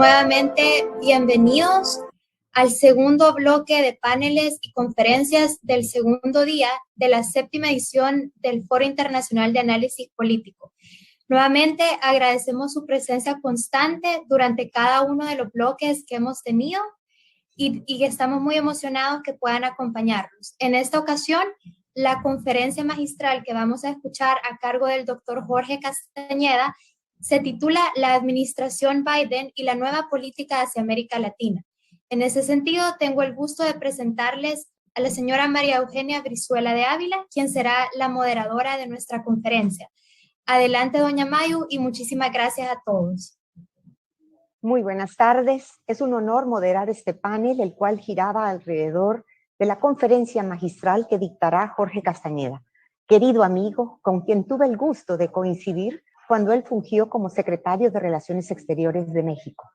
nuevamente bienvenidos al segundo bloque de paneles y conferencias del segundo día de la 7ª edición del Foro Internacional de Análisis Político. Nuevamente agradecemos su presencia constante durante cada uno de los bloques que hemos tenido y estamos muy emocionados que puedan acompañarnos. En esta ocasión, la conferencia magistral que vamos a escuchar a cargo del doctor Jorge Castañeda se titula La Administración Biden y la nueva política hacia América Latina. En ese sentido, tengo el gusto de presentarles a la señora María Eugenia Brizuela de Ávila, quien será la moderadora de nuestra conferencia. Adelante, doña Mayu, y muchísimas gracias a todos. Muy buenas tardes. Es un honor moderar este panel, el cual giraba alrededor de la conferencia magistral que dictará Jorge Castañeda, querido amigo con quien tuve el gusto de coincidir cuando él fungió como secretario de Relaciones Exteriores de México.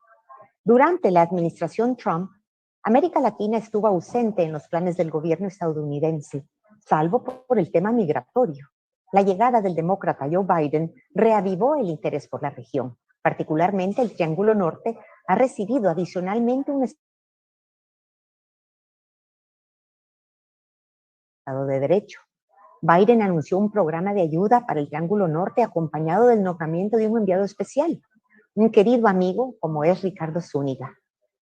Durante la administración Trump, América Latina estuvo ausente en los planes del gobierno estadounidense, salvo por el tema migratorio. La llegada del demócrata Joe Biden reavivó el interés por la región. Particularmente el Triángulo Norte ha recibido adicionalmente un Estado de Derecho. Biden anunció un programa de ayuda para el Triángulo Norte acompañado del nombramiento de un enviado especial, un querido amigo como es Ricardo Zúñiga.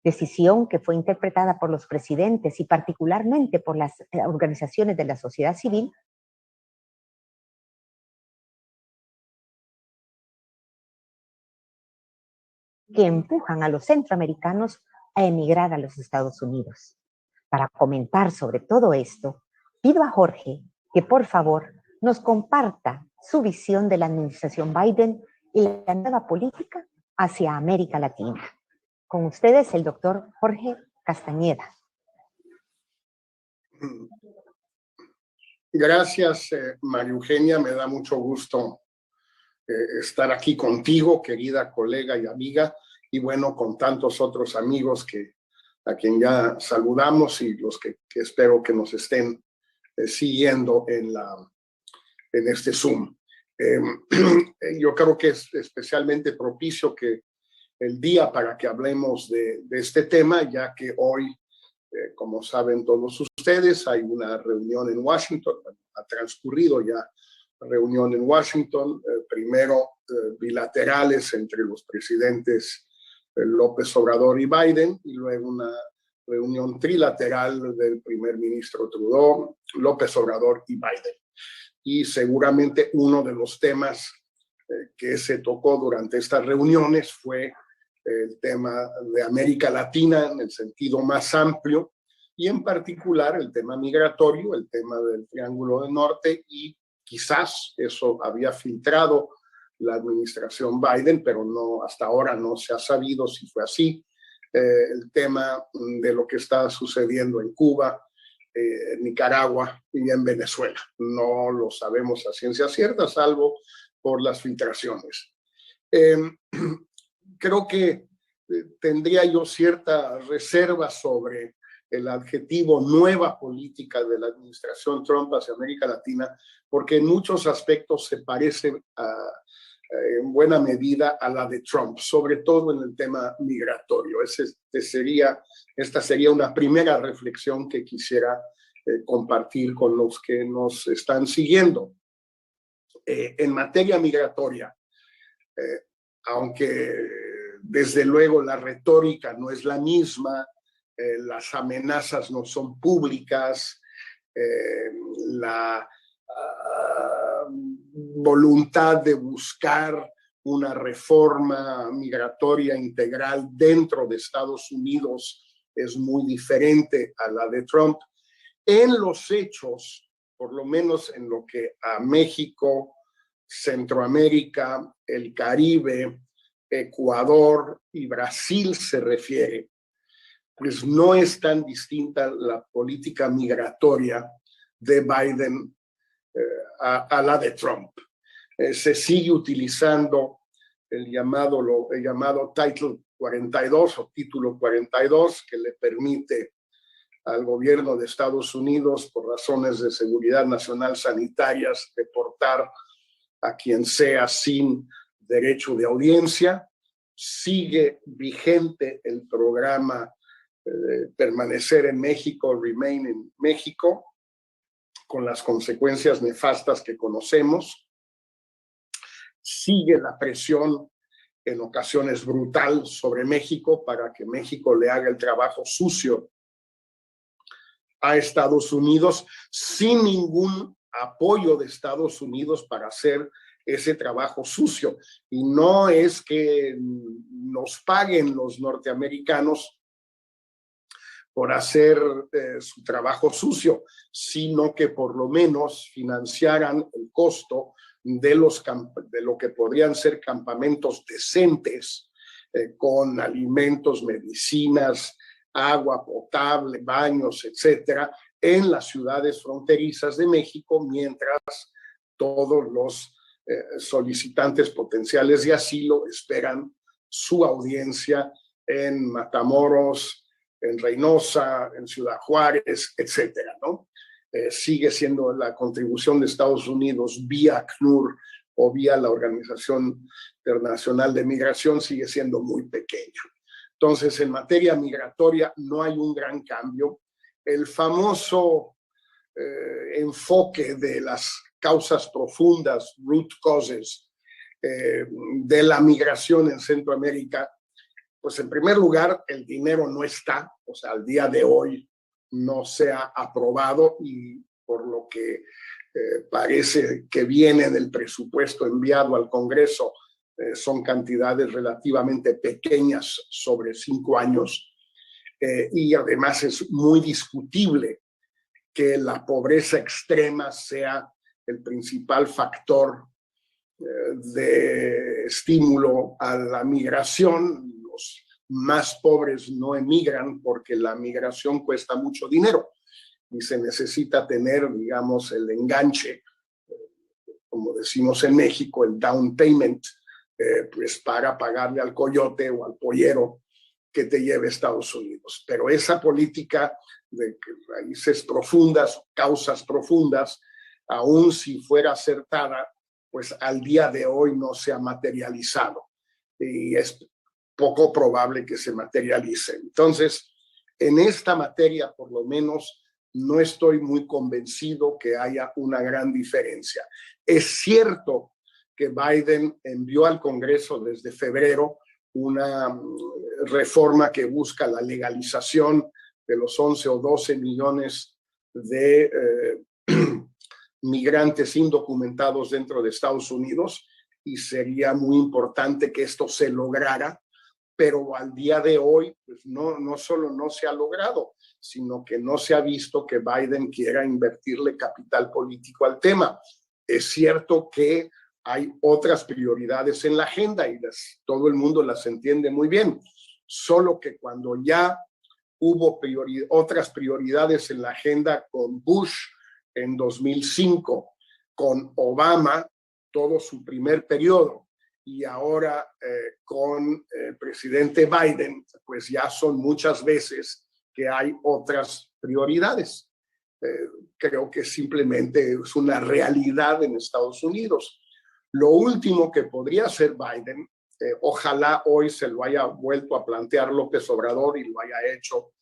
Decisión que fue interpretada por los presidentes y particularmente por las organizaciones de la sociedad civil que empujan a los centroamericanos a emigrar a los Estados Unidos. Para comentar sobre todo esto, pido a Jorge que por favor nos comparta su visión de la administración Biden y la nueva política hacia América Latina. Con ustedes el doctor Jorge Castañeda. Gracias, María Eugenia. Me da mucho gusto estar aquí contigo, querida colega y amiga, y bueno, con tantos otros amigos a quien ya saludamos y los que espero que nos estén siguiendo en este Zoom. Yo creo que es especialmente propicio que el día para que hablemos de este tema, ya que hoy, como saben todos ustedes, hay una reunión en Washington. Ha transcurrido ya reunión en Washington, primero bilaterales entre los presidentes López Obrador y Biden, y luego una reunión trilateral del primer ministro Trudeau, López Obrador y Biden. Y seguramente uno de los temas que se tocó durante estas reuniones fue el tema de América Latina en el sentido más amplio, y en particular el tema migratorio, el tema del Triángulo del Norte, y quizás eso había filtrado la administración Biden, pero no, hasta ahora no se ha sabido si fue así. El tema de lo que está sucediendo en Cuba, en Nicaragua y en Venezuela. No lo sabemos a ciencia cierta, salvo por las filtraciones. Creo que tendría yo cierta reserva sobre el adjetivo nueva política de la administración Trump hacia América Latina, porque en muchos aspectos se parece en buena medida a la de Trump, sobre todo en el tema migratorio. Esta sería una primera reflexión que quisiera compartir con los que nos están siguiendo. En materia migratoria, aunque desde luego la retórica no es la misma, las amenazas no son públicas, la voluntad de buscar una reforma migratoria integral dentro de Estados Unidos es muy diferente a la de Trump. En los hechos, por lo menos en lo que a México, Centroamérica, el Caribe, Ecuador y Brasil se refiere, pues no es tan distinta la política migratoria de Biden a la de Trump. Se sigue utilizando el llamado Title 42 o Título 42, que le permite al gobierno de Estados Unidos, por razones de seguridad nacional sanitarias, deportar a quien sea sin derecho de audiencia. sigue vigente el programa Permanecer en México, Remain in México, con las consecuencias nefastas que conocemos. Sigue la presión, en ocasiones brutal, sobre México para que México le haga el trabajo sucio a Estados Unidos, sin ningún apoyo de Estados Unidos para hacer ese trabajo sucio. Y no es que nos paguen los norteamericanos por hacer su trabajo sucio, sino que por lo menos financiaran el costo de lo que podrían ser campamentos decentes, con alimentos, medicinas, agua potable, baños, etcétera, en las ciudades fronterizas de México, mientras todos los solicitantes potenciales de asilo esperan su audiencia en Matamoros, en Reynosa, en Ciudad Juárez, etcétera, ¿no? Sigue siendo la contribución de Estados Unidos vía ACNUR o vía la Organización Internacional de Migración sigue siendo muy pequeña. Entonces, en materia migratoria no hay un gran cambio. El famoso enfoque de las causas profundas, root causes, de la migración en Centroamérica, pues en primer lugar, el dinero no está, o sea, al día de hoy no se ha aprobado y por lo que parece que viene del presupuesto enviado al Congreso, son cantidades relativamente pequeñas sobre 5 años y además es muy discutible que la pobreza extrema sea el principal factor de estímulo a la migración. Los más pobres no emigran porque la migración cuesta mucho dinero y se necesita tener, digamos, el enganche, como decimos en México, el down payment, pues para pagarle al coyote o al pollero que te lleve a Estados Unidos. Pero esa política de raíces profundas, causas profundas, aun si fuera acertada, pues al día de hoy no se ha materializado y es poco probable que se materialice. Entonces, en esta materia, por lo menos, no estoy muy convencido que haya una gran diferencia. Es cierto que Biden envió al Congreso desde febrero una reforma que busca la legalización de los 11 o 12 millones de migrantes indocumentados dentro de Estados Unidos y sería muy importante que esto se lograra, pero al día de hoy pues no solo no se ha logrado, sino que no se ha visto que Biden quiera invertirle capital político al tema. Es cierto que hay otras prioridades en la agenda y todo el mundo las entiende muy bien, solo que cuando ya hubo otras prioridades en la agenda con Bush en 2005, con Obama todo su primer periodo y ahora con el presidente Biden, pues ya son muchas veces que hay otras prioridades. Creo que simplemente es una realidad en Estados Unidos. Lo último que podría hacer Biden, ojalá hoy se lo haya vuelto a plantear López Obrador y lo haya hecho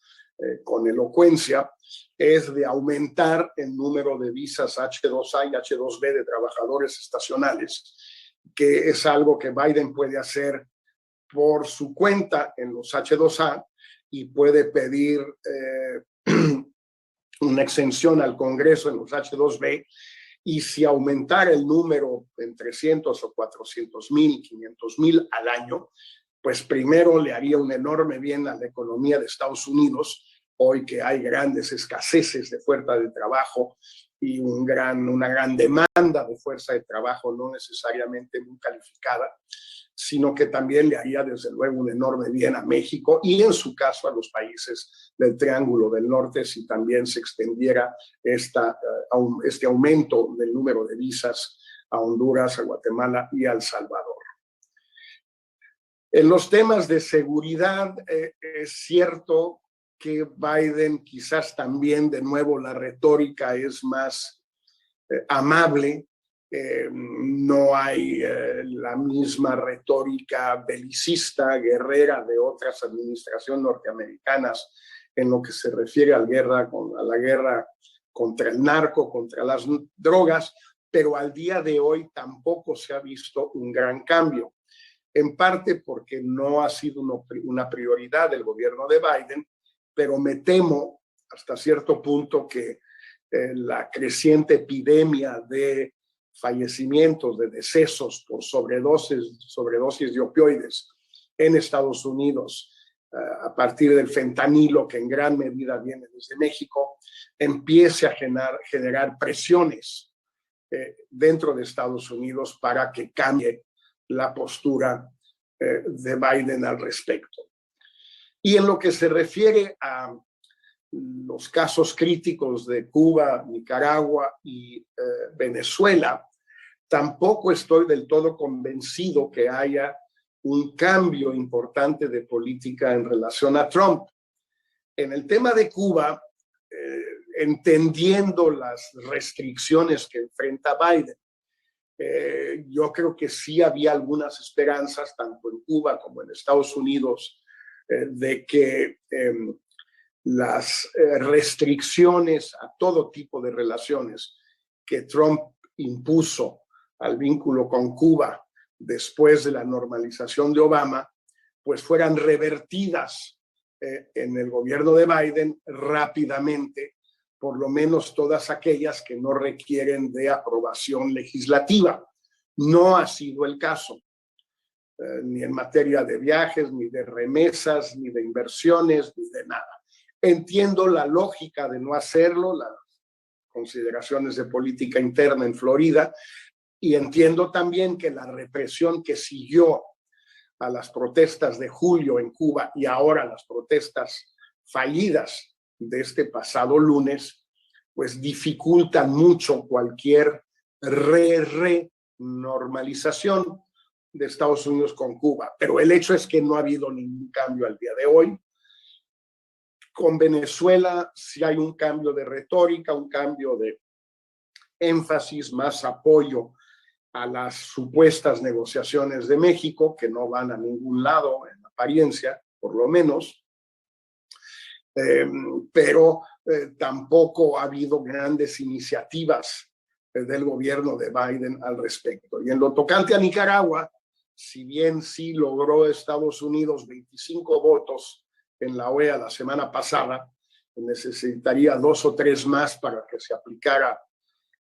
con elocuencia, es de aumentar el número de visas H2A y H2B de trabajadores estacionales, que es algo que Biden puede hacer por su cuenta en los H2A y puede pedir una exención al Congreso en los H2B, y si aumentara el número en 300 o 400,000, 500,000 al año, pues primero le haría un enorme bien a la economía de Estados Unidos, hoy que hay grandes escaseces de fuerza de trabajo y una gran demanda de fuerza de trabajo no necesariamente muy calificada, sino que también le haría desde luego un enorme bien a México y en su caso a los países del Triángulo del Norte si también se extendiera este aumento del número de visas a Honduras, a Guatemala y a El Salvador. En los temas de seguridad, es cierto que Biden quizás también, de nuevo, la retórica es más amable No hay la misma retórica belicista, guerrera de otras administraciones norteamericanas en lo que se refiere a la guerra contra el narco, contra las drogas, pero al día de hoy tampoco se ha visto un gran cambio, en parte porque no ha sido una prioridad del gobierno de Biden, pero me temo hasta cierto punto que la creciente epidemia de fallecimientos, de decesos por sobredosis de opioides en Estados Unidos, a partir del fentanilo, que en gran medida viene desde México, empiece a generar presiones dentro de Estados Unidos para que cambie la postura de Biden al respecto. Y en lo que se refiere a los casos críticos de Cuba, Nicaragua y Venezuela, tampoco estoy del todo convencido que haya un cambio importante de política en relación a Trump. En el tema de Cuba, entendiendo las restricciones que enfrenta Biden, yo creo que sí había algunas esperanzas, tanto en Cuba como en Estados Unidos, de que las restricciones a todo tipo de relaciones que Trump impuso al vínculo con Cuba después de la normalización de Obama, pues fueran revertidas en el gobierno de Biden rápidamente, por lo menos todas aquellas que no requieren de aprobación legislativa. No ha sido el caso, ni en materia de viajes, ni de remesas, ni de inversiones, ni de nada. Entiendo la lógica de no hacerlo, las consideraciones de política interna en Florida, y entiendo también que la represión que siguió a las protestas de julio en Cuba y ahora las protestas fallidas de este pasado lunes, pues dificultan mucho cualquier normalización de Estados Unidos con Cuba. Pero el hecho es que no ha habido ningún cambio al día de hoy. Con Venezuela sí hay un cambio de retórica, un cambio de énfasis, más apoyo a las supuestas negociaciones de México, que no van a ningún lado en apariencia, por lo menos, pero tampoco ha habido grandes iniciativas del gobierno de Biden al respecto. Y en lo tocante a Nicaragua, si bien sí logró Estados Unidos 25 votos en la OEA la semana pasada, necesitaría 2 o 3 más para que se aplicara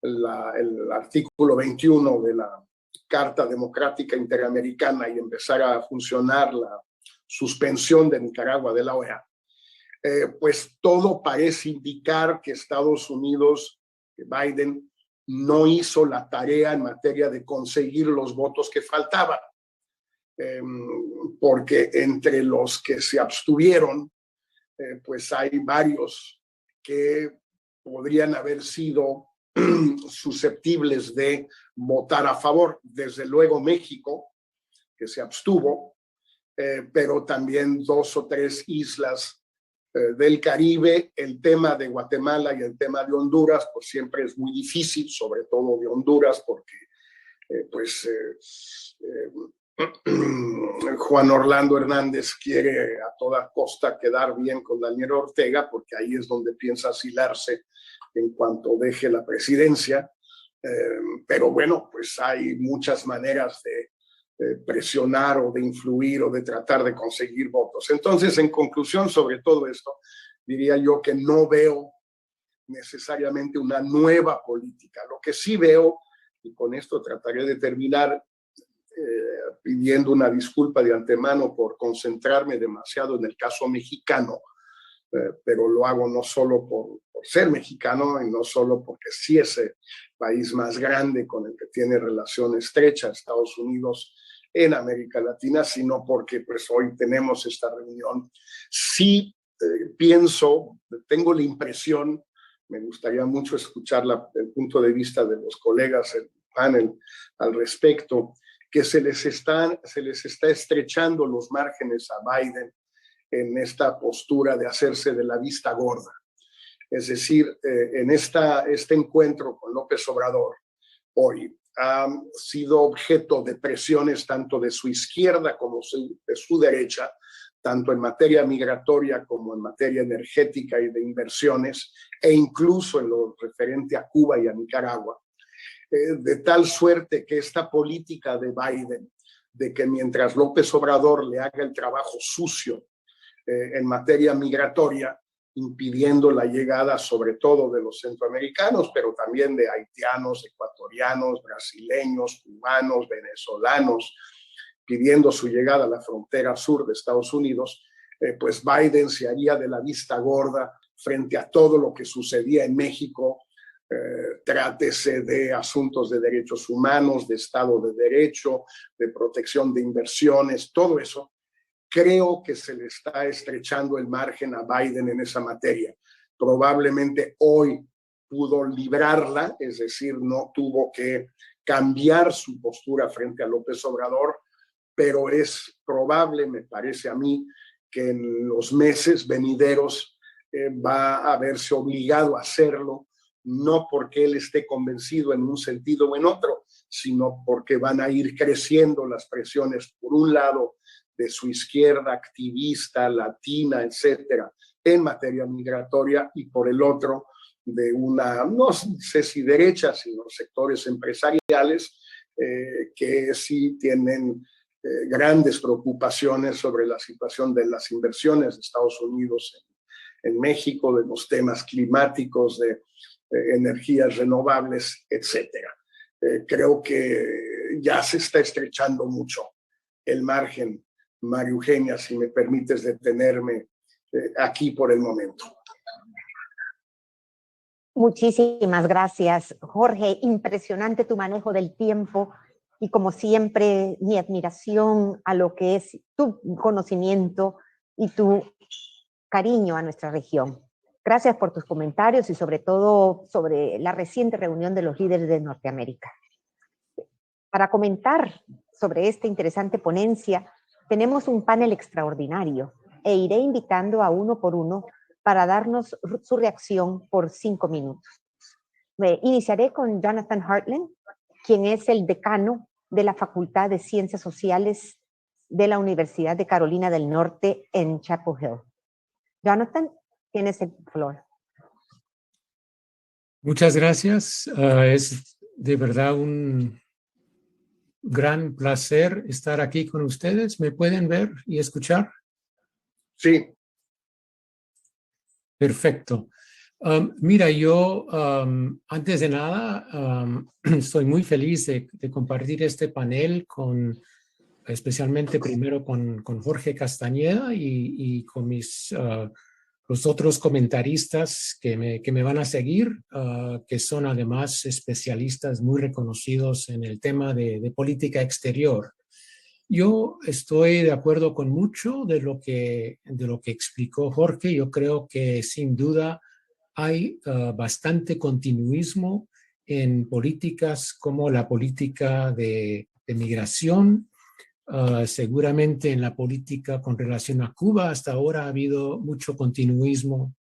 el artículo 21 de la Carta Democrática Interamericana y empezara a funcionar la suspensión de Nicaragua de la OEA, pues todo parece indicar que Estados Unidos, que Biden, no hizo la tarea en materia de conseguir los votos que faltaban, porque entre los que se abstuvieron, pues hay varios que podrían haber sido susceptibles de votar a favor. Desde luego México, que se abstuvo, pero también 2 o 3 islas del Caribe. El tema de Guatemala y el tema de Honduras, pues siempre es muy difícil, sobre todo de Honduras, porque Juan Orlando Hernández quiere a toda costa quedar bien con Daniel Ortega, porque ahí es donde piensa asilarse en cuanto deje la presidencia. Pero bueno, pues hay muchas maneras de presionar o de influir o de tratar de conseguir votos. Entonces, en conclusión sobre todo esto, diría yo que no veo necesariamente una nueva política. Lo que sí veo, y con esto trataré de terminar pidiendo una disculpa de antemano por concentrarme demasiado en el caso mexicano, pero lo hago no solo por ser mexicano y no solo porque sí es el país más grande con el que tiene relación estrecha Estados Unidos en América Latina, sino porque pues hoy tenemos esta reunión. Sí pienso, tengo la impresión, me gustaría mucho escuchar el punto de vista de los colegas del panel al respecto, que se les está estrechando los márgenes a Biden en esta postura de hacerse de la vista gorda. Es decir, en este encuentro con López Obrador, hoy. Ha sido objeto de presiones tanto de su izquierda como de su derecha, tanto en materia migratoria como en materia energética y de inversiones, e incluso en lo referente a Cuba y a Nicaragua. De tal suerte que esta política de Biden, de que mientras López Obrador le haga el trabajo sucio en materia migratoria, impidiendo la llegada sobre todo de los centroamericanos, pero también de haitianos, ecuatorianos, brasileños, cubanos, venezolanos, pidiendo su llegada a la frontera sur de Estados Unidos, pues Biden se haría de la vista gorda frente a todo lo que sucedía en México, trátese de asuntos de derechos humanos, de Estado de Derecho, de protección de inversiones, todo eso. Creo que se le está estrechando el margen a Biden en esa materia. Probablemente hoy pudo librarla, es decir, no tuvo que cambiar su postura frente a López Obrador, pero es probable, me parece a mí, que en los meses venideros va a verse obligado a hacerlo, no porque él esté convencido en un sentido o en otro, sino porque van a ir creciendo las presiones, por un lado, de su izquierda activista, latina, etcétera, en materia migratoria, y por el otro, de una, no sé si derecha, sino sectores empresariales que sí tienen grandes preocupaciones sobre la situación de las inversiones de Estados Unidos en México, de los temas climáticos, de energías renovables, etcétera. Creo que ya se está estrechando mucho el margen, María Eugenia, si me permites detenerme aquí por el momento. Muchísimas gracias, Jorge. Impresionante tu manejo del tiempo y, como siempre, mi admiración a lo que es tu conocimiento y tu cariño a nuestra región. Gracias por tus comentarios y sobre todo sobre la reciente reunión de los líderes de Norteamérica. Para comentar sobre esta interesante ponencia, tenemos un panel extraordinario e iré invitando a uno por uno para darnos su reacción por 5 minutos. Iniciaré con Jonathan Hartland, quien es el decano de la Facultad de Ciencias Sociales de la Universidad de Carolina del Norte en Chapel Hill. Jonathan, tienes el floor. Muchas gracias. Es de verdad un gran placer estar aquí con ustedes. ¿Me pueden ver y escuchar? Sí. Perfecto. Mira, yo antes de nada estoy muy feliz de compartir este panel especialmente primero con Jorge Castañeda y con los otros comentaristas que me van a seguir, que son además especialistas muy reconocidos en el tema de política exterior. Yo estoy de acuerdo con mucho de lo que explicó Jorge. Yo creo que sin duda hay bastante continuismo en políticas como la política de migración. Seguramente en la política con relación a Cuba hasta ahora ha habido mucho continuismo.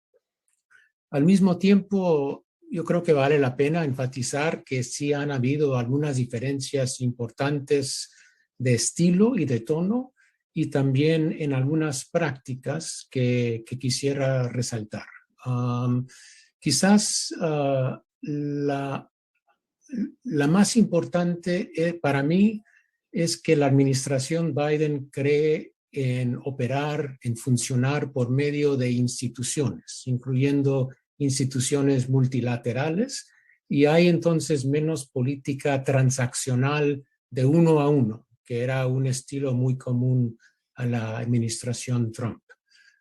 Al mismo tiempo, yo creo que vale la pena enfatizar que sí han habido algunas diferencias importantes de estilo y de tono, y también en algunas prácticas que quisiera resaltar. Quizás la más importante para mí es que la administración Biden cree en operar, en funcionar por medio de instituciones, incluyendo instituciones multilaterales, y hay entonces menos política transaccional de uno a uno, que era un estilo muy común a la administración Trump.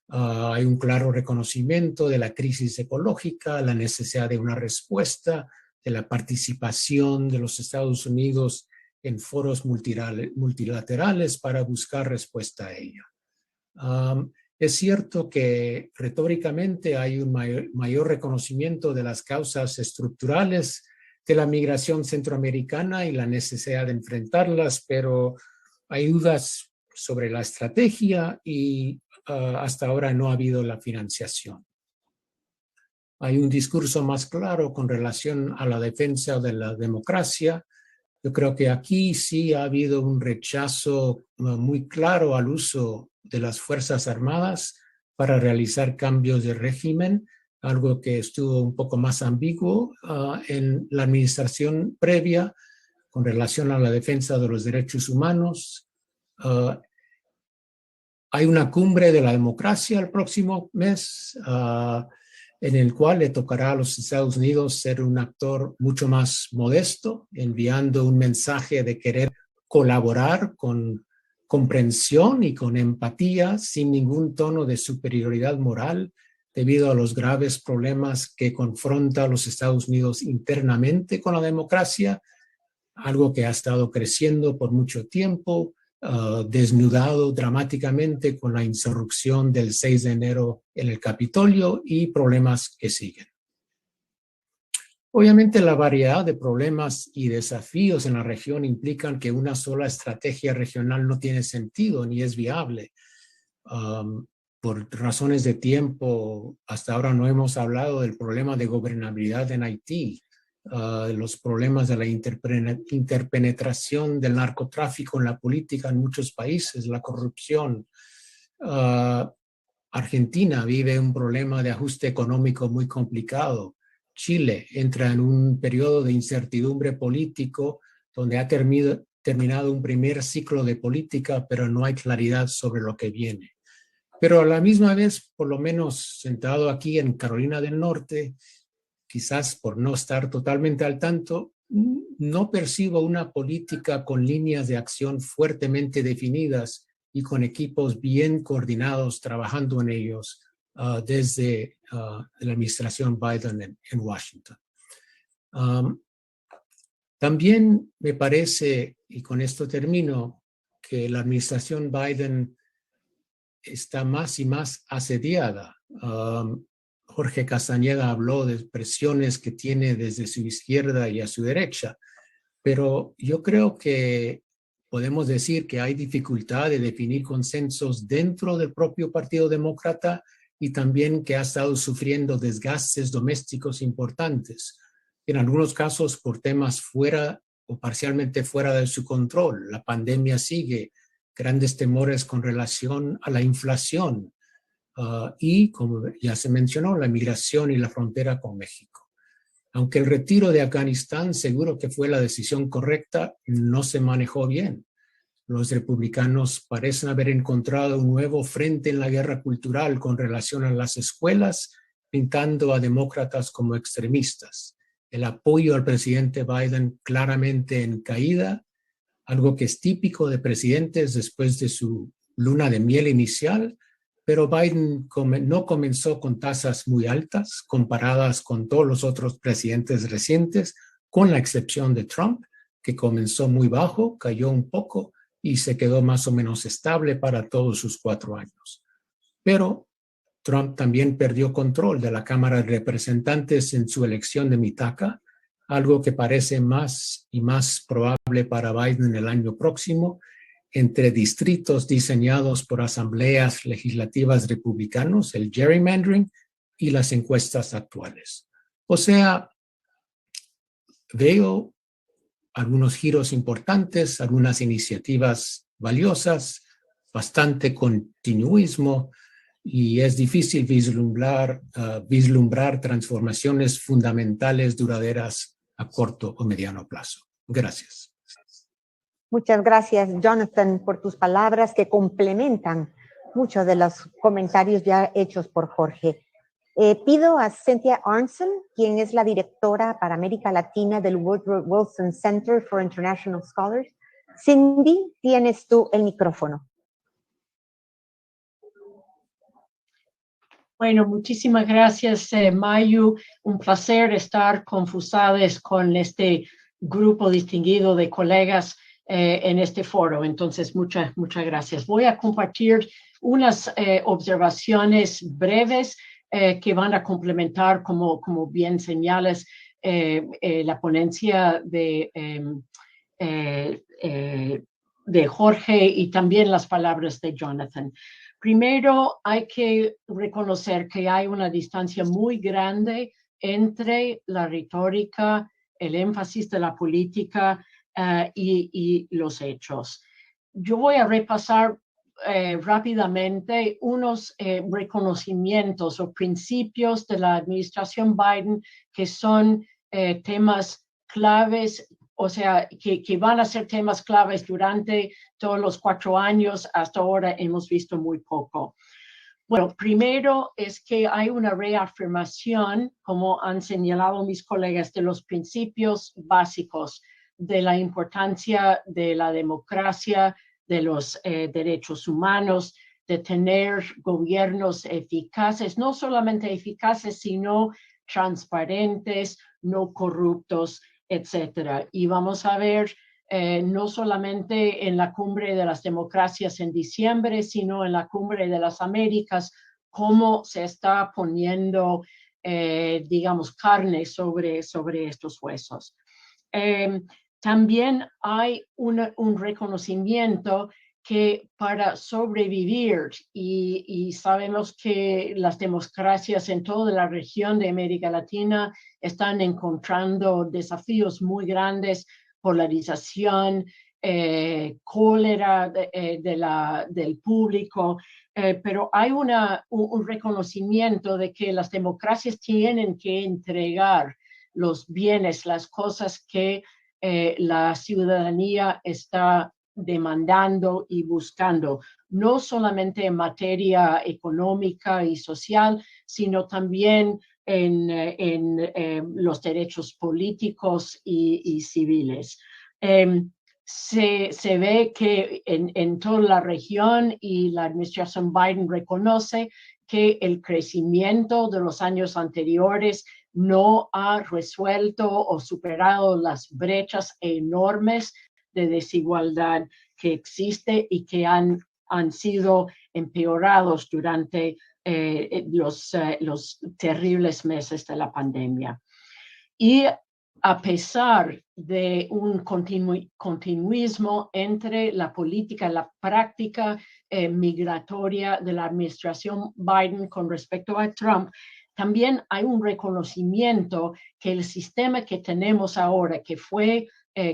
Hay un claro reconocimiento de la crisis ecológica, la necesidad de una respuesta, de la participación de los Estados Unidos en foros multilaterales para buscar respuesta a ello. Es cierto que retóricamente hay un mayor reconocimiento de las causas estructurales de la migración centroamericana y la necesidad de enfrentarlas, pero hay dudas sobre la estrategia y hasta ahora no ha habido la financiación. hay un discurso más claro con relación a la defensa de la democracia. Yo creo que aquí sí ha habido un rechazo muy claro al uso de las Fuerzas Armadas para realizar cambios de régimen, algo que estuvo un poco más ambiguo en la administración previa con relación a la defensa de los derechos humanos. Hay una cumbre de la democracia el próximo mes, en el cual le tocará a los Estados Unidos ser un actor mucho más modesto, enviando un mensaje de querer colaborar con comprensión y con empatía, sin ningún tono de superioridad moral, debido a los graves problemas que confronta a los Estados Unidos internamente con la democracia, algo que ha estado creciendo por mucho tiempo, desnudado dramáticamente con la insurrección del 6 de enero en el Capitolio y problemas que siguen. Obviamente la variedad de problemas y desafíos en la región implican que una sola estrategia regional no tiene sentido ni es viable. Por razones de tiempo, hasta ahora no hemos hablado del problema de gobernabilidad en Haití, los problemas de la interpenetración del narcotráfico en la política en muchos países, la corrupción. Argentina vive un problema de ajuste económico muy complicado. Chile entra en un periodo de incertidumbre político donde ha terminado un primer ciclo de política, pero no hay claridad sobre lo que viene. Pero a la misma vez, por lo menos sentado aquí en Carolina del Norte, quizás por no estar totalmente al tanto, no percibo una política con líneas de acción fuertemente definidas y con equipos bien coordinados trabajando en ellos desde la administración Biden en Washington. También me parece, y con esto termino, que la administración Biden está más y más asediada. Jorge Castañeda habló de presiones que tiene desde su izquierda y a su derecha, pero yo creo que podemos decir que hay dificultad de definir consensos dentro del propio Partido Demócrata y también que ha estado sufriendo desgastes domésticos importantes, en algunos casos por temas fuera o parcialmente fuera de su control. La pandemia sigue, grandes temores con relación a la inflación, y, como ya se mencionó, la migración y la frontera con México. Aunque el retiro de Afganistán seguro que fue la decisión correcta, no se manejó bien. Los republicanos parecen haber encontrado un nuevo frente en la guerra cultural con relación a las escuelas, pintando a demócratas como extremistas. El apoyo al presidente Biden claramente en caída, algo que es típico de presidentes después de su luna de miel inicial, pero Biden no comenzó con tasas muy altas comparadas con todos los otros presidentes recientes, con la excepción de Trump, que comenzó muy bajo, cayó un poco y se quedó más o menos estable para todos sus 4 años. Pero Trump también perdió control de la Cámara de Representantes en su elección de Mitaka, algo que parece más y más probable para Biden el año próximo, entre distritos diseñados por asambleas legislativas republicanos, el gerrymandering y las encuestas actuales. O sea, veo algunos giros importantes, algunas iniciativas valiosas, bastante continuismo, y es difícil vislumbrar transformaciones fundamentales duraderas a corto o mediano plazo. Gracias. Muchas gracias, Jonathan, por tus palabras que complementan muchos de los comentarios ya hechos por Jorge. Pido a Cynthia Arnson, quien es la directora para América Latina del Woodrow Wilson Center for International Scholars. Cindy, tienes tú el micrófono. Bueno, muchísimas gracias, Mayu. Un placer estar con FUSADES, con este grupo distinguido de colegas en este foro. Entonces, muchas gracias. Voy a compartir unas observaciones breves que van a complementar, como bien señalas, la ponencia de Jorge y también las palabras de Jonathan. Primero, hay que reconocer que hay una distancia muy grande entre la retórica, el énfasis de la política y los hechos. Yo voy a repasar rápidamente unos reconocimientos o principios de la administración Biden que son temas claves, o sea, que van a ser temas claves durante todos los 4 años. Hasta ahora hemos visto muy poco. Bueno, primero es que hay una reafirmación, como han señalado mis colegas, de los principios básicos de la importancia de la democracia, de los derechos humanos, de tener gobiernos eficaces, no solamente eficaces, sino transparentes, no corruptos, etcétera. Y vamos a ver no solamente en la Cumbre de las Democracias en diciembre, sino en la Cumbre de las Américas, cómo se está poniendo, digamos, carne sobre estos huesos. También hay un reconocimiento que para sobrevivir, y sabemos que las democracias en toda la región de América Latina están encontrando desafíos muy grandes, polarización, cólera del público, pero hay un reconocimiento de que las democracias tienen que entregar los bienes, las cosas que la ciudadanía está demandando y buscando, no solamente en materia económica y social, sino también en los derechos políticos y civiles. Se ve que en toda la región, y la administración Biden reconoce que el crecimiento de los años anteriores no ha resuelto o superado las brechas enormes de desigualdad que existe y que han sido empeorados durante los terribles meses de la pandemia. Y a pesar de un continuismo entre la política y la práctica migratoria de la administración Biden con respecto a Trump, también hay un reconocimiento que el sistema que tenemos ahora, que fue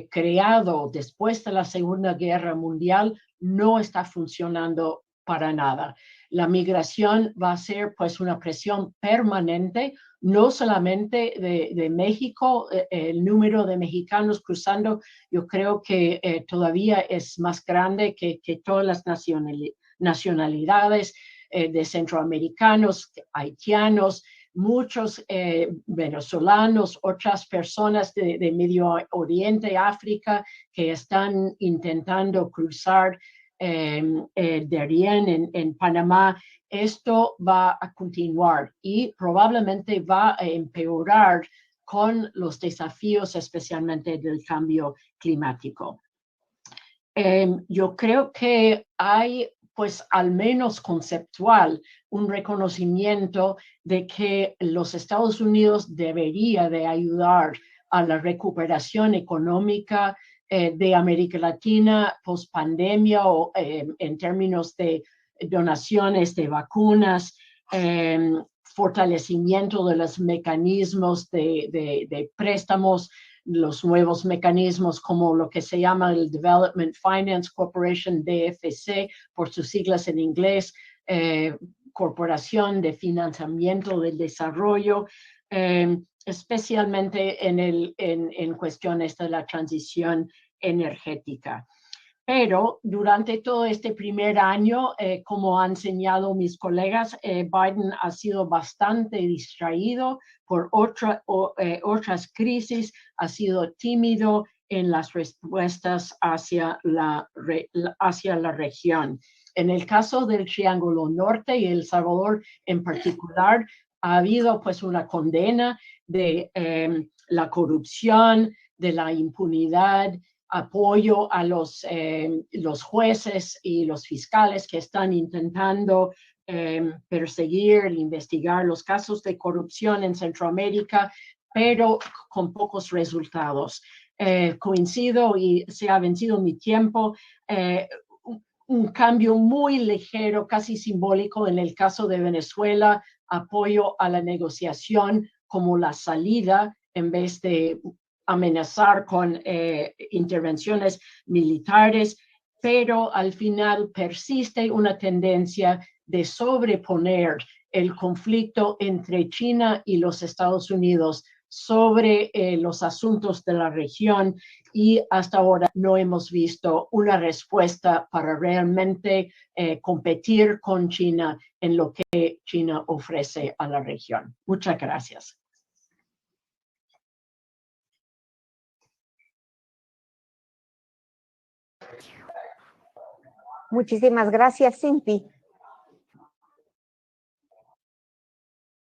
creado después de la Segunda Guerra Mundial, no está funcionando para nada. La migración va a ser pues una presión permanente, no solamente de México. El número de mexicanos cruzando, yo creo que todavía es más grande que todas las nacionalidades de centroamericanos, haitianos, muchos venezolanos, otras personas de Medio Oriente, África, que están intentando cruzar Darién en Panamá. Esto va a continuar y probablemente va a empeorar con los desafíos, especialmente del cambio climático. Yo creo que hay, pues al menos conceptual, un reconocimiento de que los Estados Unidos debería de ayudar a la recuperación económica de América Latina post pandemia, o en términos de donaciones de vacunas, fortalecimiento de los mecanismos de préstamos, los nuevos mecanismos como lo que se llama el Development Finance Corporation, DFC, por sus siglas en inglés, Corporación de Financiamiento del Desarrollo, especialmente en cuestiones de la transición energética. Pero durante todo este primer año, como han señalado mis colegas, Biden ha sido bastante distraído por otras crisis, ha sido tímido en las respuestas hacia la región. En el caso del Triángulo Norte y El Salvador en particular, ha habido pues una condena de la corrupción, de la impunidad, apoyo a los jueces y los fiscales que están intentando perseguir, investigar los casos de corrupción en Centroamérica, pero con pocos resultados. Coincido y se ha vencido mi tiempo. un cambio muy ligero, casi simbólico en el caso de Venezuela, apoyo a la negociación como la salida en vez de amenazar con intervenciones militares, pero al final persiste una tendencia de sobreponer el conflicto entre China y los Estados Unidos sobre los asuntos de la región, y hasta ahora no hemos visto una respuesta para realmente competir con China en lo que China ofrece a la región. Muchas gracias. Muchísimas gracias, Cinti.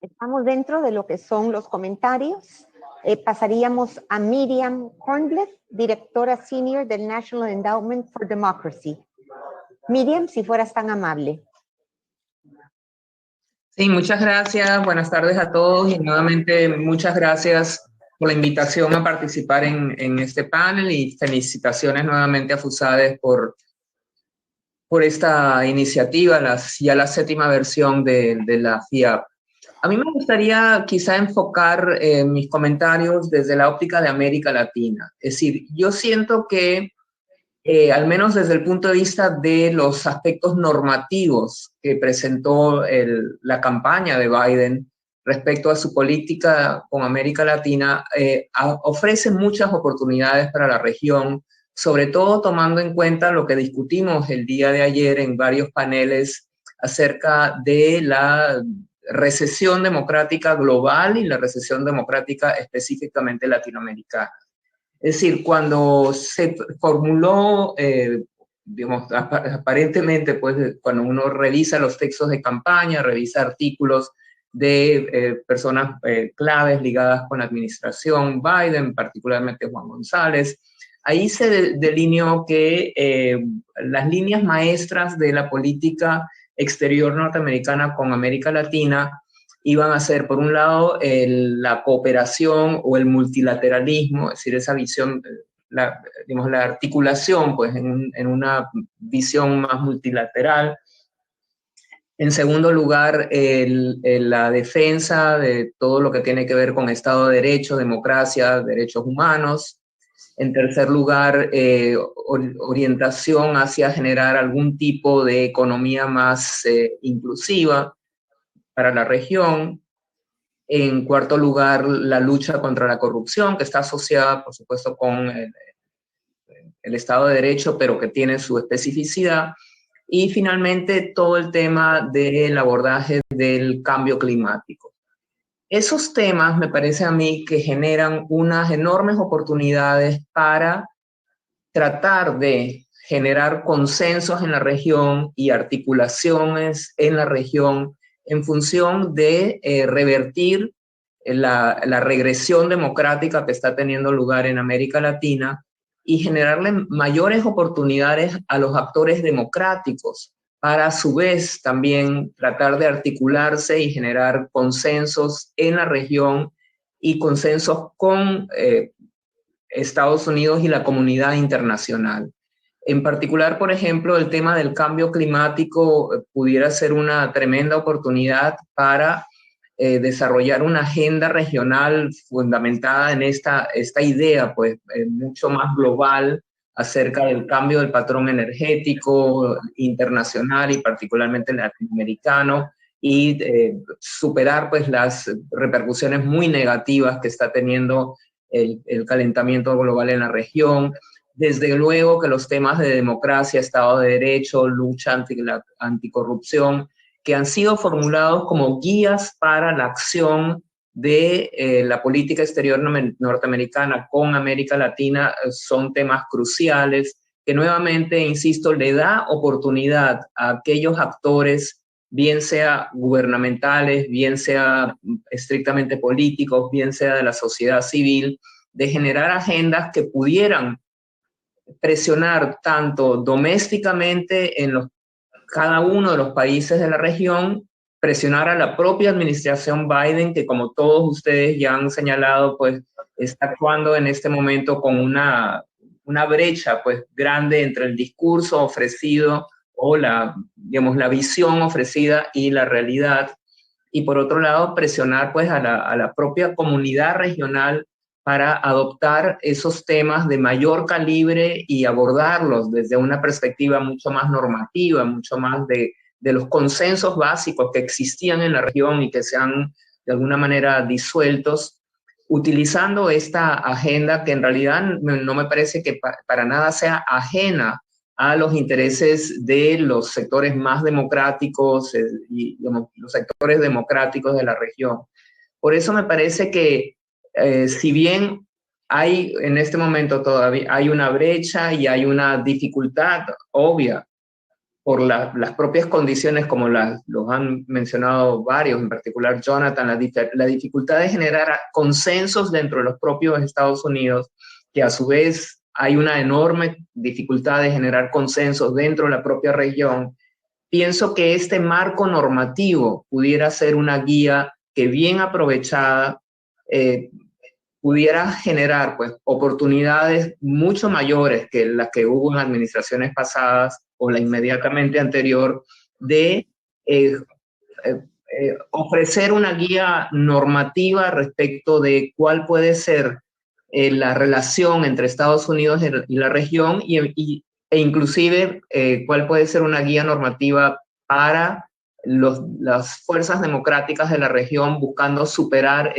Estamos dentro de lo que son los comentarios. Pasaríamos a Miriam Kornbluth, directora senior del National Endowment for Democracy. Miriam, si fueras tan amable. Sí, muchas gracias. Buenas tardes a todos y nuevamente muchas gracias por la invitación a participar en este panel y felicitaciones nuevamente a FUSADES por esta iniciativa, ya la 7ª versión de la FIAP. A mí me gustaría quizá enfocar mis comentarios desde la óptica de América Latina. Es decir, yo siento que, al menos desde el punto de vista de los aspectos normativos que presentó la campaña de Biden respecto a su política con América Latina, ofrece muchas oportunidades para la región, sobre todo tomando en cuenta lo que discutimos el día de ayer en varios paneles acerca de la recesión democrática global y la recesión democrática específicamente latinoamericana. Es decir, cuando se formuló, digamos, aparentemente, pues, cuando uno revisa los textos de campaña, revisa artículos de personas claves ligadas con la administración Biden, particularmente Juan González, ahí se delineó que las líneas maestras de la política exterior norteamericana con América Latina iban a ser, por un lado, la cooperación o el multilateralismo, es decir, esa visión, digamos, la articulación, pues, en una visión más multilateral. En segundo lugar, la defensa de todo lo que tiene que ver con Estado de Derecho, democracia, derechos humanos. En tercer lugar, orientación hacia generar algún tipo de economía más inclusiva para la región. En cuarto lugar, la lucha contra la corrupción, que está asociada, por supuesto, con el Estado de Derecho, pero que tiene su especificidad. Y finalmente, todo el tema del abordaje del cambio climático. Esos temas me parece a mí que generan unas enormes oportunidades para tratar de generar consensos en la región y articulaciones en la región en función de revertir la regresión democrática que está teniendo lugar en América Latina y generarle mayores oportunidades a los actores democráticos para a su vez también tratar de articularse y generar consensos en la región y consensos con Estados Unidos y la comunidad internacional. En particular, por ejemplo, el tema del cambio climático pudiera ser una tremenda oportunidad para desarrollar una agenda regional fundamentada en esta idea, pues, mucho más global acerca del cambio del patrón energético internacional y particularmente latinoamericano, y superar, pues, las repercusiones muy negativas que está teniendo el calentamiento global en la región. Desde luego que los temas de democracia, Estado de Derecho, lucha anticorrupción, que han sido formulados como guías para la acción de la política exterior norteamericana con América Latina, son temas cruciales que nuevamente, insisto, le da oportunidad a aquellos actores, bien sea gubernamentales, bien sea estrictamente políticos, bien sea de la sociedad civil, de generar agendas que pudieran presionar tanto domésticamente en cada uno de los países de la región, presionar a la propia administración Biden, que como todos ustedes ya han señalado, pues está actuando en este momento con una brecha, pues, grande entre el discurso ofrecido o digamos, la visión ofrecida y la realidad. Y por otro lado, presionar pues a la propia comunidad regional para adoptar esos temas de mayor calibre y abordarlos desde una perspectiva mucho más normativa, mucho más de los consensos básicos que existían en la región y que se han de alguna manera disueltos, utilizando esta agenda que en realidad no me parece que para nada sea ajena a los intereses de los sectores más democráticos y digamos, los sectores democráticos de la región. Por eso me parece que si bien hay en este momento todavía hay una brecha y hay una dificultad obvia por las propias condiciones, como los han mencionado varios, en particular Jonathan, la dificultad de generar consensos dentro de los propios Estados Unidos, que a su vez hay una enorme dificultad de generar consensos dentro de la propia región. Pienso que este marco normativo pudiera ser una guía que bien aprovechada pudiera generar pues, oportunidades mucho mayores que las que hubo en administraciones pasadas o la inmediatamente anterior de ofrecer una guía normativa respecto de cuál puede ser la relación entre Estados Unidos y la región e inclusive cuál puede ser una guía normativa para las fuerzas democráticas de la región buscando superar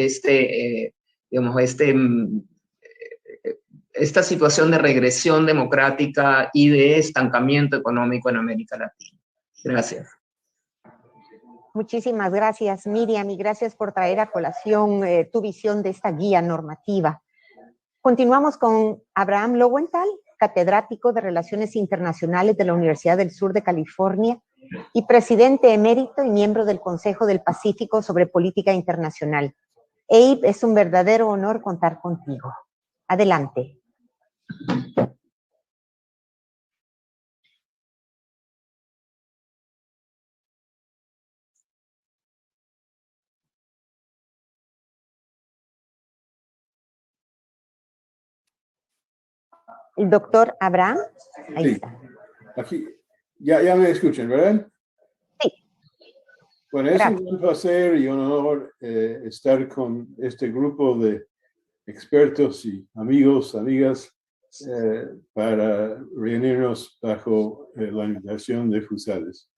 esta situación de regresión democrática y de estancamiento económico en América Latina. Gracias. Muchísimas gracias, Miriam, y gracias por traer a colación tu visión de esta guía normativa. Continuamos con Abraham Lowenthal, catedrático de Relaciones Internacionales de la Universidad del Sur de California y presidente emérito y miembro del Consejo del Pacífico sobre Política Internacional. Abe, es un verdadero honor contar contigo. Adelante. El doctor Abraham. Ahí está. Aquí, ya me escuchan, ¿verdad? Sí. Bueno, es un gran placer y un honor estar con este grupo de expertos y amigos, amigas, para reunirnos bajo la invitación de FUSADES.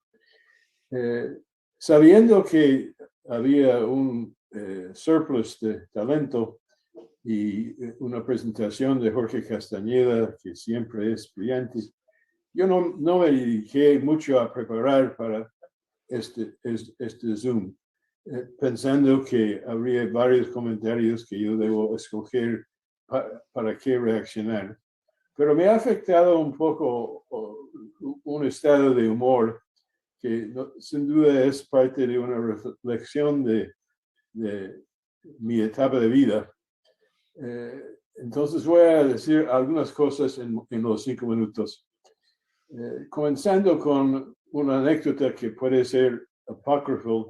Sabiendo que había un surplus de talento y una presentación de Jorge Castañeda, que siempre es brillante, yo no me dediqué mucho a preparar para este Zoom, pensando que habría varios comentarios que yo debo escoger para qué reaccionar. Pero me ha afectado un poco un estado de humor que sin duda es parte de una reflexión de mi etapa de vida. Entonces voy a decir algunas cosas en los 5 minutos. Comenzando con una anécdota que puede ser apócrifal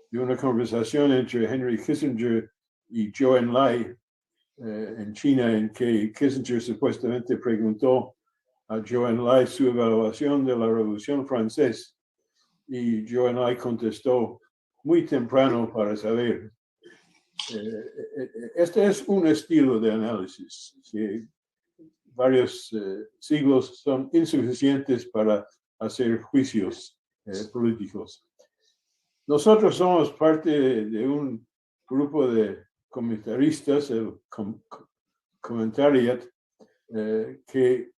de una conversación entre Henry Kissinger y Zhou Enlai en China, en que Kissinger supuestamente preguntó a Zhou Enlai su evaluación de la Revolución Francesa y Zhou Enlai contestó muy temprano para saber. Este es un estilo de análisis que varios siglos son insuficientes para hacer juicios políticos. Nosotros somos parte de un grupo de comentaristas, el Commentariat, que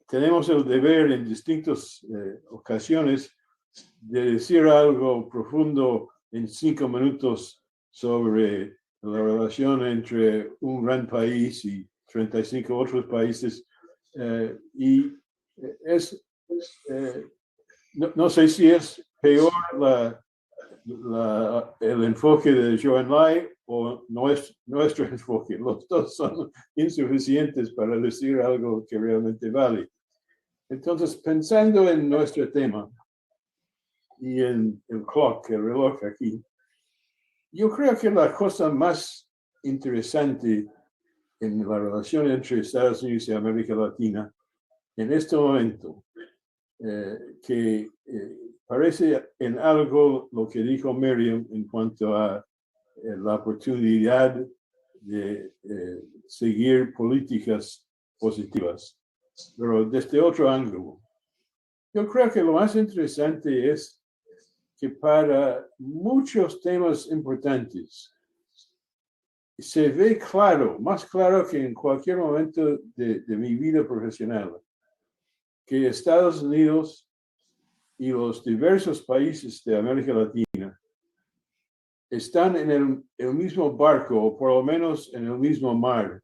tenemos el deber en distintas ocasiones de decir algo profundo en 5 minutos sobre la relación entre un gran país y 35 otros países. Y no sé si es peor el enfoque de Zhou Enlai o nuestro enfoque. Los dos son insuficientes para decir algo que realmente vale. Entonces, pensando en nuestro tema y en el reloj aquí, yo creo que la cosa más interesante en la relación entre Estados Unidos y América Latina en este momento que parece en algo lo que dijo Miriam en cuanto a la oportunidad de seguir políticas positivas, pero desde otro ángulo. Yo creo que lo más interesante es que para muchos temas importantes se ve claro, más claro que en cualquier momento de mi vida profesional, que Estados Unidos y los diversos países de América Latina están en el mismo barco, o por lo menos en el mismo mar,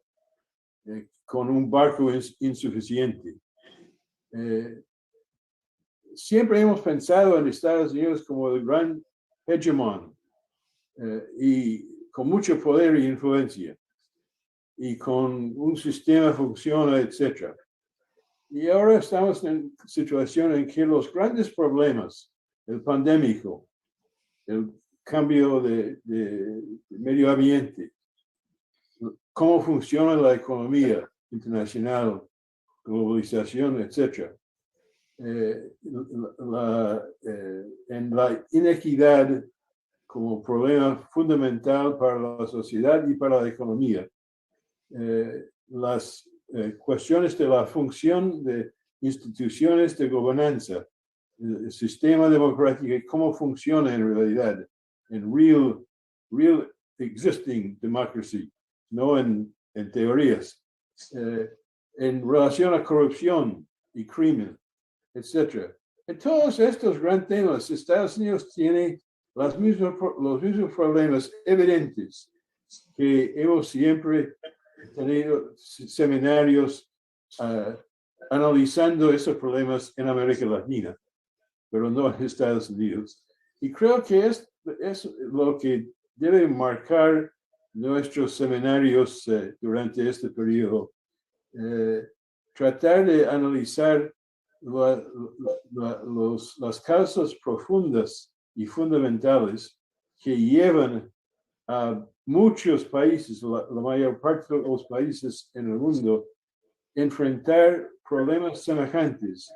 con un barco insuficiente. Siempre hemos pensado en Estados Unidos como el gran hegemón y con mucho poder e influencia y con un sistema funciona, etc. Y ahora estamos en una situación en que los grandes problemas, el pandémico, el cambio de medio ambiente, cómo funciona la economía internacional, globalización, etc., en la inequidad como problema fundamental para la sociedad y para la economía. Las cuestiones de la función de instituciones de gobernanza, el sistema democrático y cómo funciona en realidad, en real existing democracy, no en teorías, en relación a corrupción y crimen, etc. En todos estos grandes temas, Estados Unidos tiene los mismos problemas evidentes que hemos siempre tenido seminarios analizando esos problemas en América Latina, pero no en Estados Unidos. Y creo que es lo que debe marcar nuestros seminarios durante este periodo. Tratar de analizar las causas profundas y fundamentales que llevan a muchos países, la mayor parte de los países en el mundo, enfrentar problemas semejantes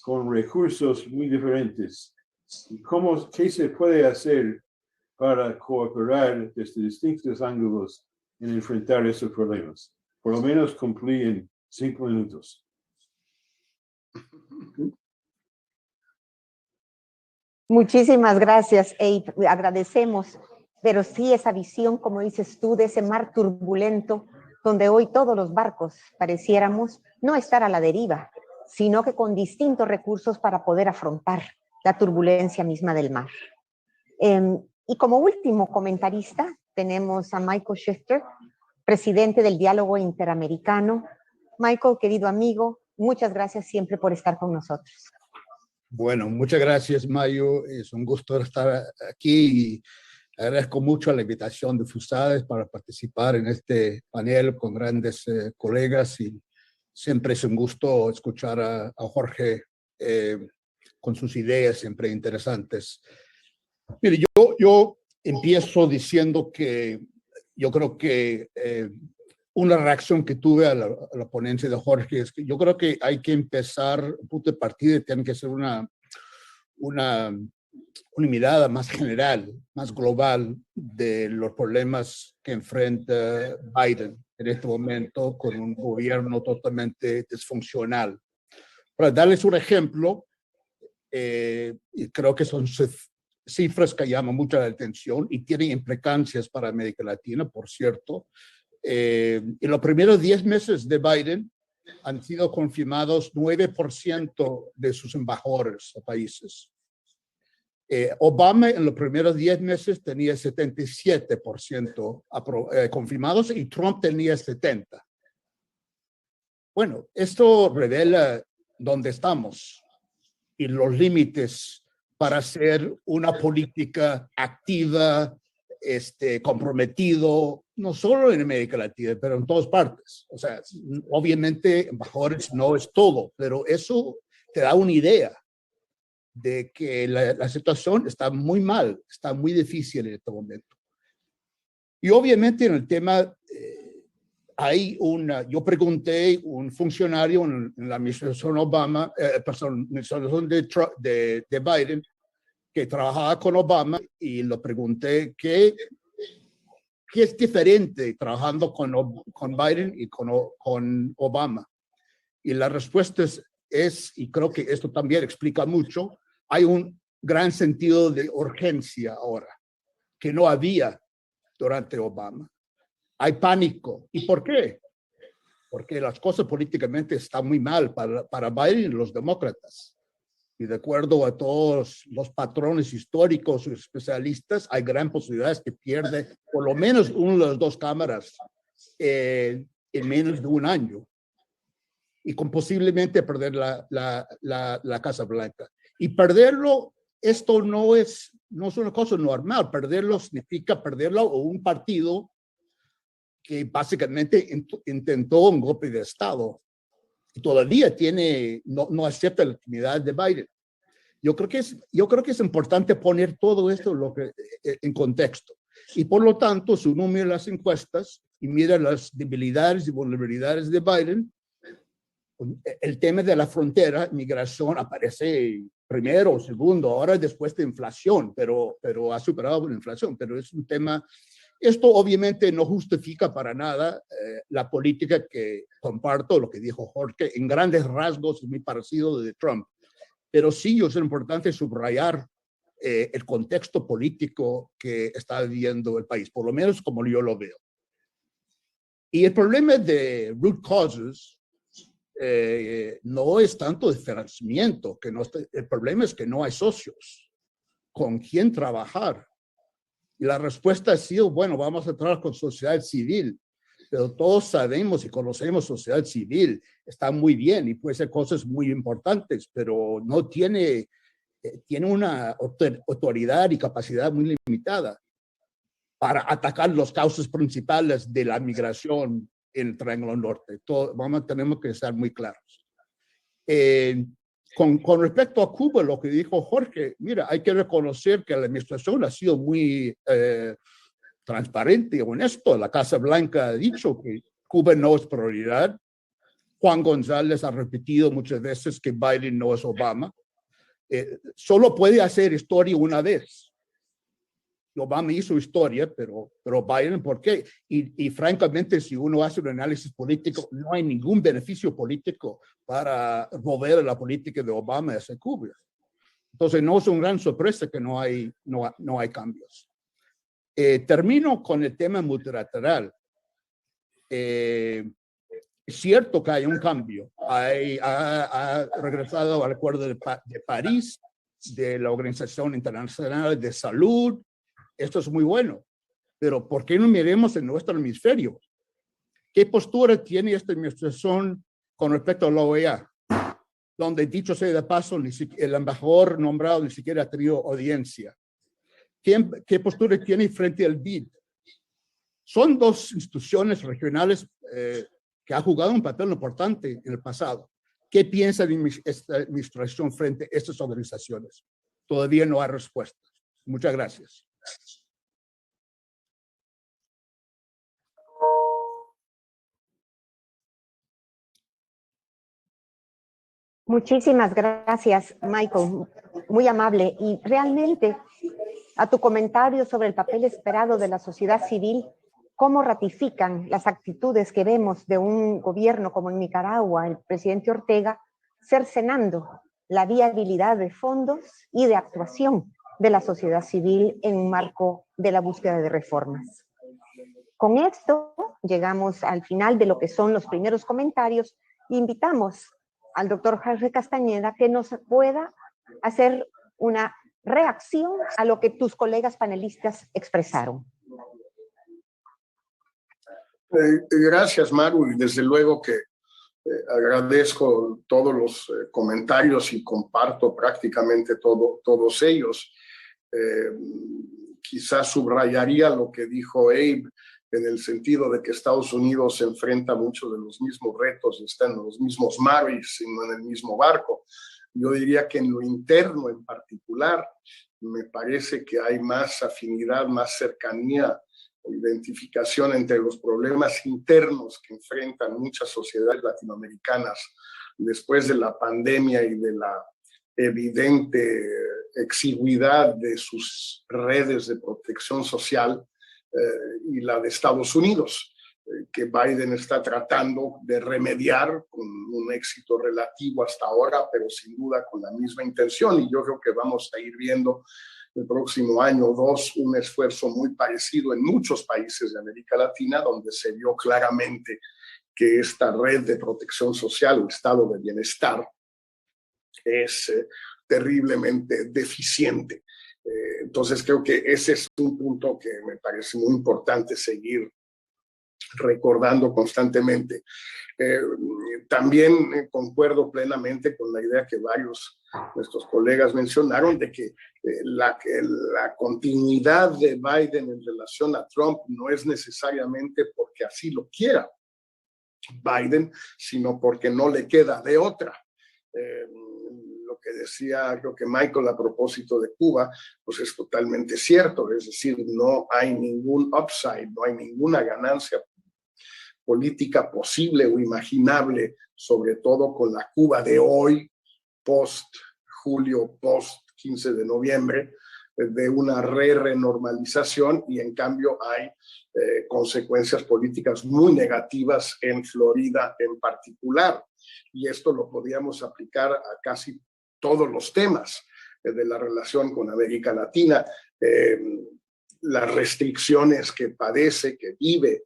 con recursos muy diferentes. ¿Qué se puede hacer para cooperar desde distintos ángulos en enfrentar esos problemas? Por lo menos cumplí en 5 minutos. Muchísimas gracias, Abe. Agradecemos, pero sí esa visión, como dices tú, de ese mar turbulento, donde hoy todos los barcos pareciéramos no estar a la deriva, sino que con distintos recursos para poder afrontar la turbulencia misma del mar. Y como último comentarista tenemos a Michael Schichter, presidente del Diálogo Interamericano. Michael, querido amigo, muchas gracias siempre por estar con nosotros. Bueno, muchas gracias, Mayo. Es un gusto estar aquí y agradezco mucho la invitación de FUSADES para participar en este panel con grandes colegas y siempre es un gusto escuchar a Jorge con sus ideas siempre interesantes. Mire, yo empiezo diciendo que yo creo que una reacción que tuve a la ponencia de Jorge es que yo creo que hay que empezar, punto de partida, tiene que ser una mirada más general, más global de los problemas que enfrenta Biden en este momento con un gobierno totalmente disfuncional. Para darles un ejemplo, y creo que son cifras que llaman mucho la atención y tienen implicancias para América Latina, por cierto. En los primeros 10 meses de Biden han sido confirmados 9% de sus embajadores a países. Obama en los primeros 10 meses tenía 77% confirmados y Trump tenía 70%. Bueno, esto revela dónde estamos y los límites para hacer una política activa, comprometido, no solo en América Latina, pero en todas partes. O sea, obviamente, embajadores no es todo, pero eso te da una idea de que la situación está muy mal, está muy difícil en este momento. Y obviamente en el tema yo pregunté a un funcionario en la administración Obama, administración de Biden, que trabajaba con Obama, y le pregunté qué es diferente trabajando con Biden y con Obama. Y la respuesta es, y creo que esto también explica mucho, hay un gran sentido de urgencia ahora, que no había durante Obama. Hay pánico. ¿Y por qué? Porque las cosas políticamente están muy mal para Biden y los demócratas. Y de acuerdo a todos los patrones históricos y especialistas, hay gran posibilidad que pierde por lo menos una de las dos cámaras en menos de un año. Y con posiblemente perder la Casa Blanca. Y perderlo, esto no es una cosa normal. Perderlo significa perderlo a un partido que básicamente intentó un golpe de Estado y todavía no acepta la legitimidad de Biden. Yo creo que es importante poner todo esto en contexto. Y por lo tanto, si uno mira las encuestas y mira las debilidades y vulnerabilidades de Biden, el tema de la frontera, migración, aparece primero o segundo, ahora después de inflación, pero ha superado la inflación, pero es un tema. Esto obviamente no justifica para nada la política que comparto, lo que dijo Jorge, en grandes rasgos es muy parecido de Trump, pero sí es importante subrayar el contexto político que está viviendo el país, por lo menos como yo lo veo. Y el problema de root causes no es tanto de financiamiento, el problema es que no hay socios con quien trabajar. Y la respuesta ha sido, bueno, vamos a trabajar con sociedad civil, pero todos sabemos y conocemos sociedad civil, está muy bien y puede ser cosas muy importantes, pero no tiene una autoridad y capacidad muy limitada para atacar las causas principales de la migración en el Triángulo Norte. Tenemos que estar muy claros. Con respecto a Cuba, lo que dijo Jorge, mira, hay que reconocer que la administración ha sido muy transparente y honesto. La Casa Blanca ha dicho que Cuba no es prioridad. Juan González ha repetido muchas veces que Biden no es Obama. Solo puede hacer historia una vez. Obama hizo historia, pero Biden, ¿por qué? Y francamente, si uno hace un análisis político, no hay ningún beneficio político para volver a la política de Obama hacia Cuba. Entonces, no es una gran sorpresa que no hay cambios. Termino con el tema multilateral. Es cierto que hay un cambio. Ha regresado al Acuerdo de París, de la Organización Internacional de Salud. Esto es muy bueno, pero ¿por qué no miremos en nuestro hemisferio? ¿Qué postura tiene esta administración con respecto a la OEA? Donde, dicho sea de paso, el embajador nombrado ni siquiera ha tenido audiencia. ¿Qué postura tiene frente al BID? Son dos instituciones regionales que han jugado un papel importante en el pasado. ¿Qué piensa esta administración frente a estas organizaciones? Todavía no hay respuesta. Muchas gracias. Muchísimas gracias, Michael. Muy amable. Y realmente, a tu comentario sobre el papel esperado de la sociedad civil, cómo ratifican las actitudes que vemos de un gobierno como en Nicaragua, el presidente Ortega, cercenando la viabilidad de fondos y de actuación de la sociedad civil en un marco de la búsqueda de reformas. Con esto llegamos al final de lo que son los primeros comentarios. Invitamos al doctor Jorge Castañeda que nos pueda hacer una reacción a lo que tus colegas panelistas expresaron. Gracias, Maru, y desde luego que agradezco todos los comentarios y comparto prácticamente todos ellos. Quizás subrayaría lo que dijo Abe en el sentido de que Estados Unidos se enfrenta a muchos de los mismos retos y está en los mismos mares y no en el mismo barco. Yo diría que en lo interno en particular me parece que hay más afinidad, más cercanía o identificación entre los problemas internos que enfrentan muchas sociedades latinoamericanas después de la pandemia y de la evidente exigüidad de sus redes de protección social y la de Estados Unidos, que Biden está tratando de remediar con un éxito relativo hasta ahora, pero sin duda con la misma intención. Y yo creo que vamos a ir viendo el próximo año o dos un esfuerzo muy parecido en muchos países de América Latina, donde se vio claramente que esta red de protección social o estado de bienestar es terriblemente deficiente. Entonces creo que ese es un punto que me parece muy importante seguir recordando constantemente. También concuerdo plenamente con la idea que varios de nuestros colegas mencionaron de que la continuidad de Biden en relación a Trump no es necesariamente porque así lo quiera Biden, sino porque no le queda de otra. Lo que decía, creo que Michael a propósito de Cuba, pues es totalmente cierto, es decir, no hay ningún upside, no hay ninguna ganancia política posible o imaginable, sobre todo con la Cuba de hoy, post-julio, post-15 de noviembre, de una renormalización, y en cambio hay consecuencias políticas muy negativas en Florida en particular. Y esto lo podríamos aplicar a casi todos los temas de la relación con América Latina. Las restricciones que padece, que vive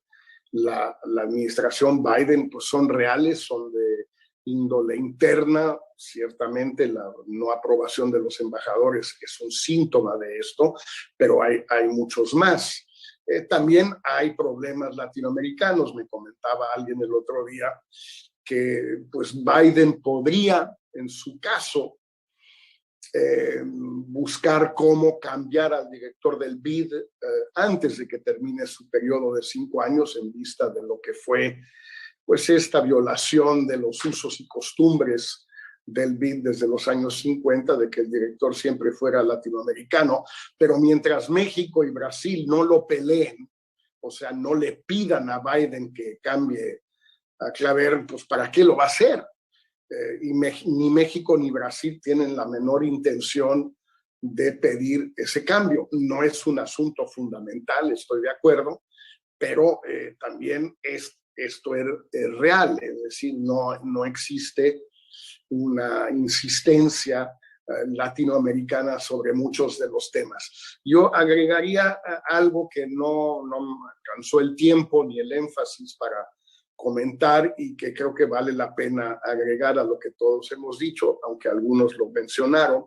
la administración Biden, pues son reales, son de índole interna. Ciertamente la no aprobación de los embajadores es un síntoma de esto, pero hay muchos más. También hay problemas latinoamericanos. Me comentaba alguien el otro día que pues Biden podría, en su caso, buscar cómo cambiar al director del BID antes de que termine su periodo de 5 años, en vista de lo que fue pues esta violación de los usos y costumbres del BID desde los años 50, de que el director siempre fuera latinoamericano. Pero mientras México y Brasil no lo peleen, o sea, no le pidan a Biden que cambie a Claver, pues ¿para qué lo va a hacer? Y ni México ni Brasil tienen la menor intención de pedir ese cambio. No es un asunto fundamental, estoy de acuerdo, pero también esto es real, es decir, no existe una insistencia latinoamericana sobre muchos de los temas. Yo agregaría algo que no alcanzó el tiempo ni el énfasis para comentar, y que creo que vale la pena agregar a lo que todos hemos dicho, aunque algunos lo mencionaron,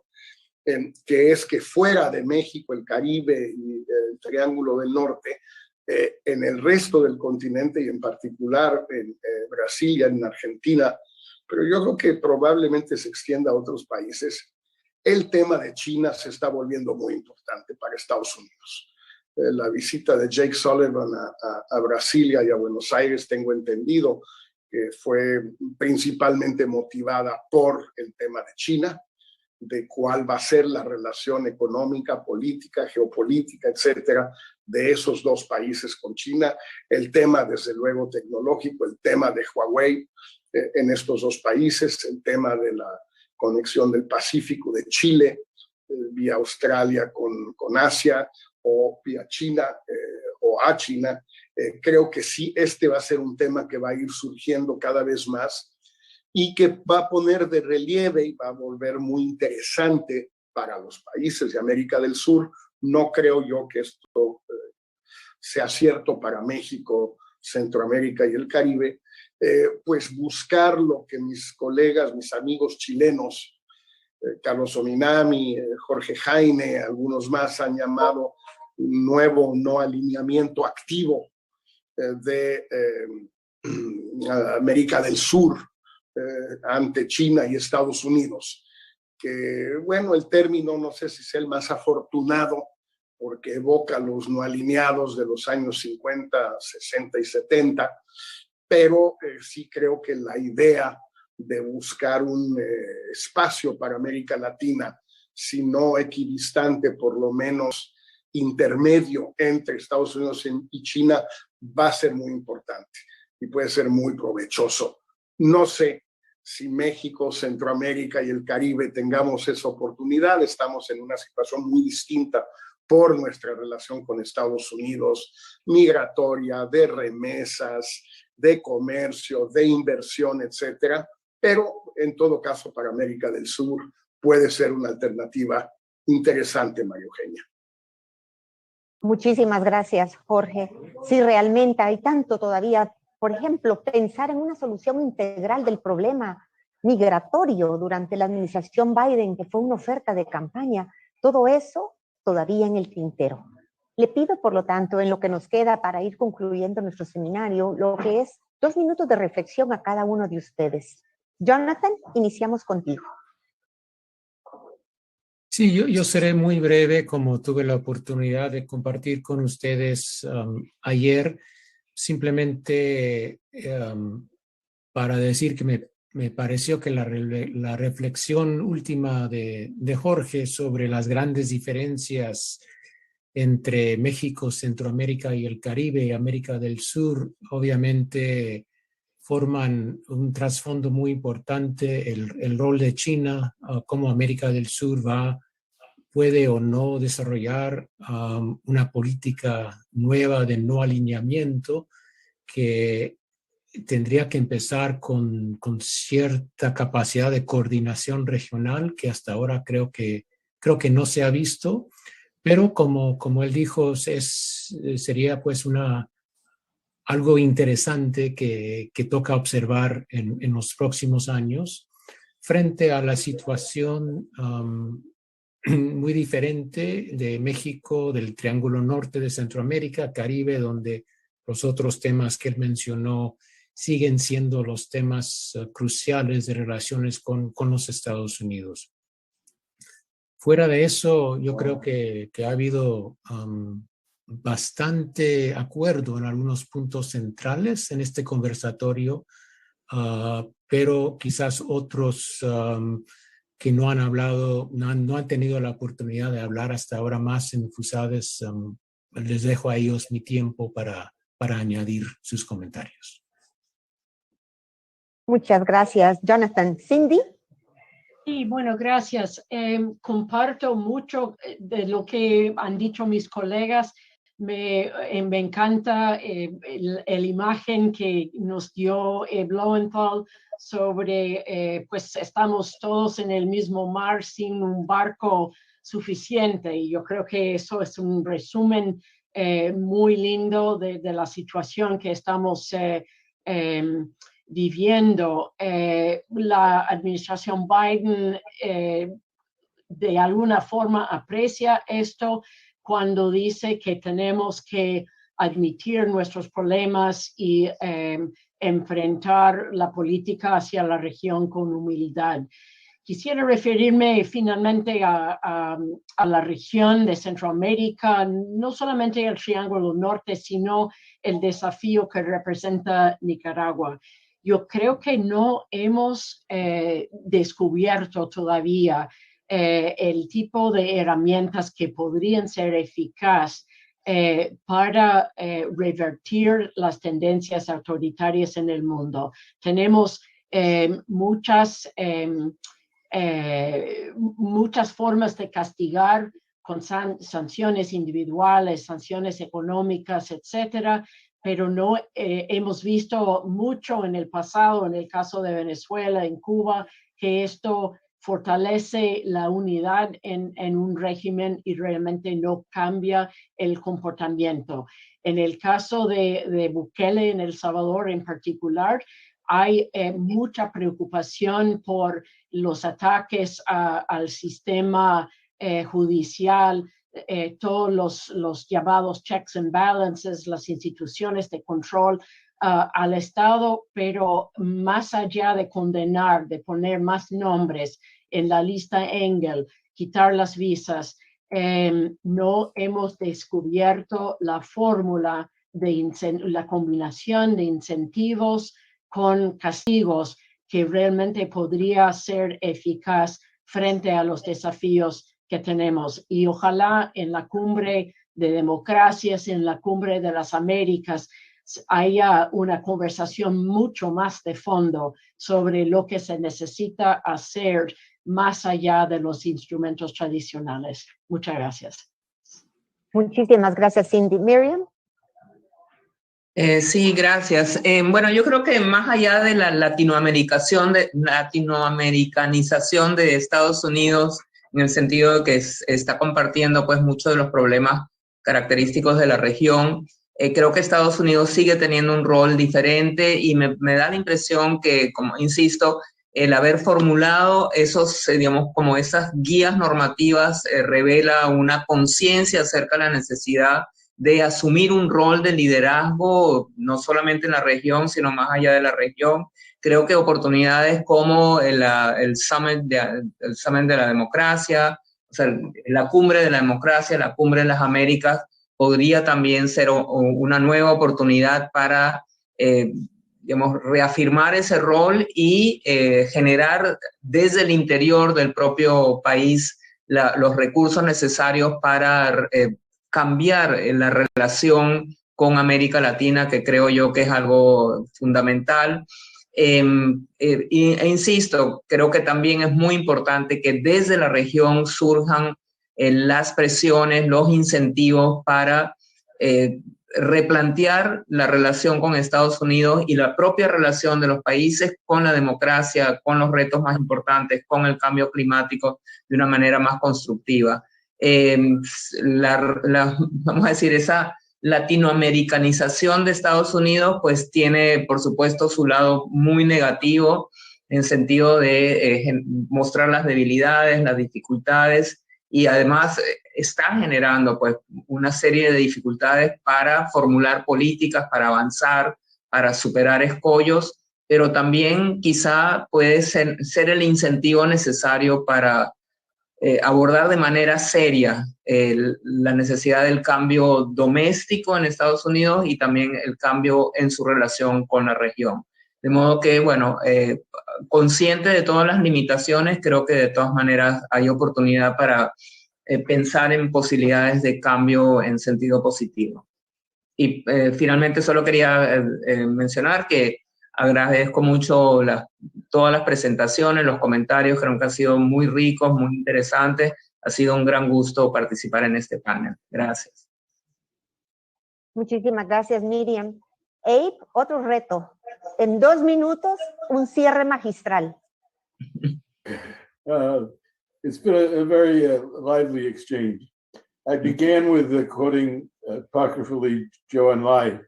que es que fuera de México, el Caribe y el Triángulo del Norte, en el resto del continente y en particular en Brasil y en Argentina, pero yo creo que probablemente se extienda a otros países, el tema de China se está volviendo muy importante para Estados Unidos. La visita de Jake Sullivan a Brasilia y a Buenos Aires, tengo entendido que fue principalmente motivada por el tema de China, de cuál va a ser la relación económica, política, geopolítica, etcétera, de esos dos países con China, el tema, desde luego, tecnológico, el tema de Huawei en estos dos países, el tema de la conexión del Pacífico de Chile vía Australia con Asia, o vía China o a China. Creo que sí, este va a ser un tema que va a ir surgiendo cada vez más y que va a poner de relieve y va a volver muy interesante para los países de América del Sur. No creo yo que esto sea cierto para México, Centroamérica y el Caribe, pues buscar lo que mis colegas, mis amigos chilenos, Carlos Ominami, Jorge Jaime, algunos más han llamado un nuevo no alineamiento activo de América del Sur ante China y Estados Unidos. Que, bueno, el término no sé si es el más afortunado, porque evoca los no alineados de los años 50, 60 y 70, pero sí creo que la idea de buscar un espacio para América Latina, si no equidistante, por lo menos intermedio entre Estados Unidos y China va a ser muy importante y puede ser muy provechoso. No sé si México, Centroamérica y el Caribe tengamos esa oportunidad. Estamos en una situación muy distinta por nuestra relación con Estados Unidos, migratoria, de remesas, de comercio, de inversión, etcétera. Pero en todo caso, para América del Sur puede ser una alternativa interesante, María Eugenia. Muchísimas gracias, Jorge. Sí, realmente hay tanto todavía. Por ejemplo, pensar en una solución integral del problema migratorio durante la administración Biden, que fue una oferta de campaña, todo eso todavía en el tintero. Le pido, por lo tanto, en lo que nos queda para ir concluyendo nuestro seminario, lo que es 2 minutos de reflexión a cada uno de ustedes. Jonathan, iniciamos contigo. Sí, yo seré muy breve, como tuve la oportunidad de compartir con ustedes ayer, simplemente para decir que me pareció que la reflexión última de Jorge sobre las grandes diferencias entre México, Centroamérica y el Caribe y América del Sur, obviamente forman un trasfondo muy importante, el rol de China, cómo América del Sur puede o no desarrollar una política nueva de no alineamiento que tendría que empezar con cierta capacidad de coordinación regional que hasta ahora creo que no se ha visto, pero como él dijo, sería pues algo interesante que toca observar en los próximos años frente a la situación muy diferente de México, del Triángulo Norte de Centroamérica, Caribe, donde los otros temas que él mencionó siguen siendo los temas cruciales de relaciones con los Estados Unidos. Fuera de eso, yo creo que ha habido bastante acuerdo en algunos puntos centrales en este conversatorio, pero quizás otros que no han hablado, no han tenido la oportunidad de hablar hasta ahora más enfusados, les dejo a ellos mi tiempo para añadir sus comentarios. Muchas gracias, Jonathan. Cindy. Sí, bueno, gracias. Comparto mucho de lo que han dicho mis colegas. Me encanta la imagen que nos dio Blumenthal sobre, pues estamos todos en el mismo mar sin un barco suficiente. Y yo creo que eso es un resumen muy lindo de la situación que estamos viviendo. La administración Biden de alguna forma aprecia esto cuando dice que tenemos que admitir nuestros problemas y enfrentar la política hacia la región con humildad. Quisiera referirme finalmente a la región de Centroamérica, no solamente el Triángulo Norte, sino el desafío que representa Nicaragua. Yo creo que no hemos descubierto todavía el tipo de herramientas que podrían ser eficaces para revertir las tendencias autoritarias en el mundo. Tenemos muchas formas de castigar con sanciones individuales, sanciones económicas, etcétera, pero no hemos visto mucho en el pasado, en el caso de Venezuela, en Cuba, que esto fortalece la unidad en un régimen y realmente no cambia el comportamiento. En el caso de Bukele en El Salvador en particular, hay mucha preocupación por los ataques al sistema judicial, todos los llamados checks and balances, las instituciones de control al Estado, pero más allá de condenar, de poner más nombres en la lista Engel, quitar las visas, no hemos descubierto la fórmula de la combinación de incentivos con castigos que realmente podría ser eficaz frente a los desafíos que tenemos. Y ojalá en la cumbre de democracias en la Cumbre de las Américas haya una conversación mucho más de fondo sobre lo que se necesita hacer más allá de los instrumentos tradicionales. Muchas gracias. Muchísimas gracias, Cindy. Miriam. Sí, gracias. Bueno, yo creo que más allá de la latinoamericanización de Estados Unidos, en el sentido de que está compartiendo pues muchos de los problemas característicos de la región, creo que Estados Unidos sigue teniendo un rol diferente y me da la impresión que, como insisto, el haber formulado esos, digamos, como esas guías normativas revela una conciencia acerca de la necesidad de asumir un rol de liderazgo, no solamente en la región, sino más allá de la región. Creo que oportunidades como el Summit de la Democracia, o sea, la Cumbre de la Democracia, la Cumbre de las Américas, podría también ser una nueva oportunidad para, digamos, reafirmar ese rol y generar desde el interior del propio país los recursos necesarios para cambiar la relación con América Latina, que creo yo que es algo fundamental. Insisto, creo que también es muy importante que desde la región surjan las presiones, los incentivos para replantear la relación con Estados Unidos y la propia relación de los países con la democracia, con los retos más importantes, con el cambio climático de una manera más constructiva. Vamos a decir, esa latinoamericanización de Estados Unidos pues tiene por supuesto su lado muy negativo en sentido de mostrar las debilidades, las dificultades y además está generando pues una serie de dificultades para formular políticas, para avanzar, para superar escollos, pero también quizá puede ser el incentivo necesario para abordar de manera seria la necesidad del cambio doméstico en Estados Unidos y también el cambio en su relación con la región. De modo que, bueno, consciente de todas las limitaciones, creo que de todas maneras hay oportunidad para pensar en posibilidades de cambio en sentido positivo. Y finalmente solo quería mencionar que agradezco mucho todas las presentaciones, los comentarios, creo que han sido muy ricos, muy interesantes. Ha sido un gran gusto participar en este panel. Gracias. Muchísimas gracias, Miriam. Abe, otro reto. En 2 minutos, un cierre magistral. It's been a very lively exchange. I began with quoting apocryphally Zhou Enlai.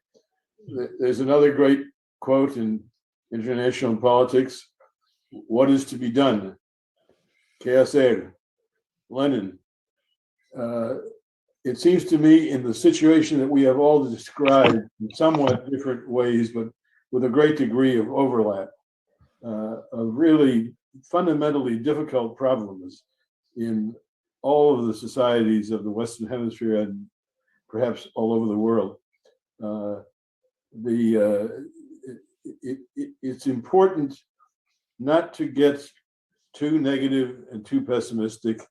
There's another great quote in international politics: what is to be done? ¿Qué hacer? Lenin. It seems to me, in the situation that we have all described in somewhat different ways, but with a great degree of overlap, of really fundamentally difficult problems in all of the societies of the Western Hemisphere and perhaps all over the world. It's important not to get too negative and too pessimistic,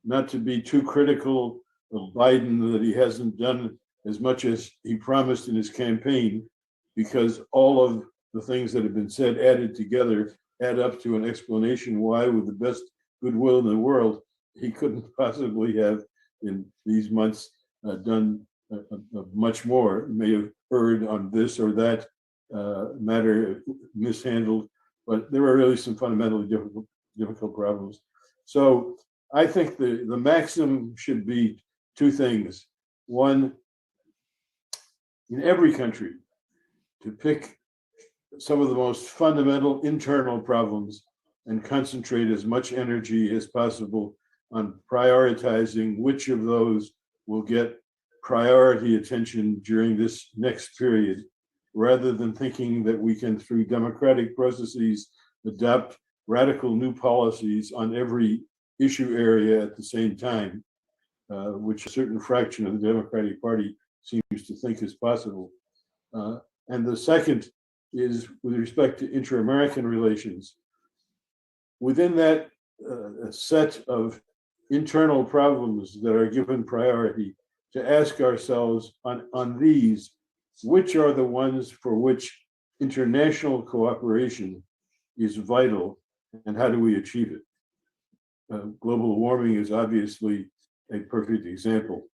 not to be too critical of Biden that he hasn't done as much as he promised in his campaign, because all of the things that have been said added together add up to an explanation why, with the best goodwill in the world, he couldn't possibly have in these months done much more. He may have erred on this or that matter, mishandled, but there were really some fundamentally difficult problems. So I think the maxim should be 2 things. One, in every country, to pick some of the most fundamental internal problems and concentrate as much energy as possible on prioritizing which of those will get priority attention during this next period, rather than thinking that we can, through democratic processes, adopt radical new policies on every issue area at the same time, which a certain fraction of the Democratic Party seems to think is possible. And the second is with respect to inter-American relations. Within that set of internal problems that are given priority, to ask ourselves on these, which are the ones for which international cooperation is vital, and how do we achieve it? Global warming is obviously a perfect example.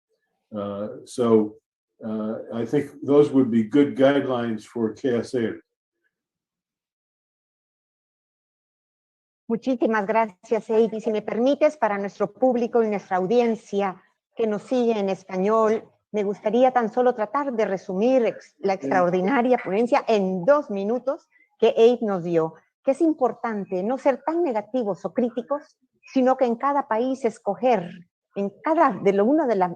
I think those would be good guidelines for qué hacer. Muchísimas gracias, Abe. Y si me permites, para nuestro público y nuestra audiencia que nos sigue en español, me gustaría tan solo tratar de resumir la extraordinaria ponencia en 2 minutos que Abe nos dio, que es importante no ser tan negativos o críticos, sino que en cada país escoger, en cada uno de los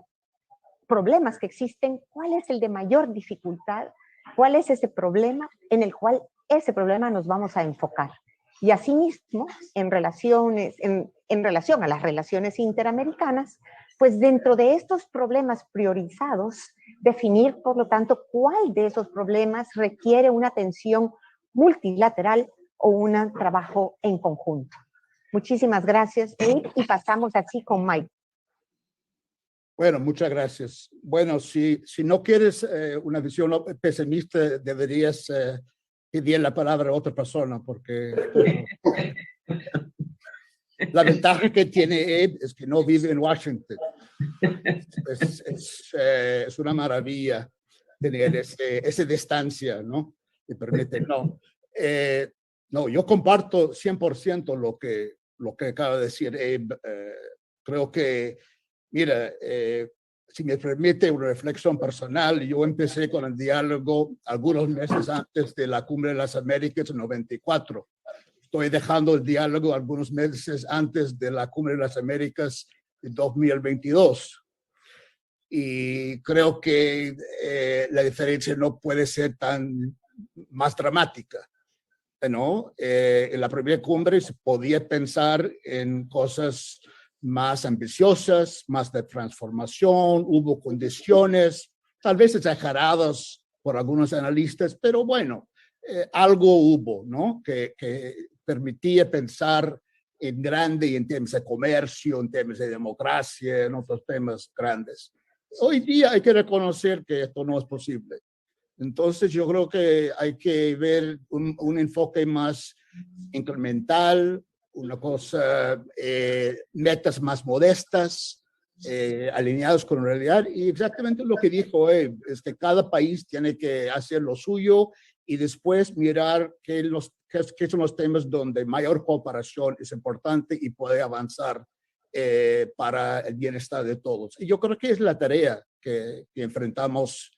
problemas que existen, cuál es el de mayor dificultad, cuál es ese problema en el cual ese problema nos vamos a enfocar. Y asimismo, en relación a las relaciones interamericanas, pues dentro de estos problemas priorizados, definir, por lo tanto, cuál de esos problemas requiere una atención multilateral o un trabajo en conjunto. Muchísimas gracias, Abe, y pasamos así con Mike. Bueno, muchas gracias. Bueno, si no quieres una visión pesimista, deberías pedir la palabra a otra persona, porque la ventaja que tiene Abe es que no vive en Washington. Es una maravilla tener esa distancia, ¿no? Me permite, no. No, yo comparto 100% lo que acaba de decir Abe. Creo que, mira, si me permite una reflexión personal, yo empecé con el diálogo algunos meses antes de la Cumbre de las Américas en 94. Estoy dejando el diálogo algunos meses antes de la Cumbre de las Américas de 2022. Y creo que la diferencia no puede ser tan más dramática, ¿no? En la primera cumbre se podía pensar en cosas más ambiciosas, más de transformación, hubo condiciones, tal vez exageradas por algunos analistas, pero bueno, algo hubo, ¿no? Que permitía pensar en grande y en temas de comercio, en temas de democracia, en otros temas grandes. Hoy día hay que reconocer que esto no es posible. Entonces yo creo que hay que ver un enfoque más incremental, una cosa, metas más modestas, alineados con la realidad. Y exactamente lo que dijo él, es que cada país tiene que hacer lo suyo y después mirar qué son los temas donde mayor cooperación es importante y puede avanzar para el bienestar de todos. Y yo creo que es la tarea que enfrentamos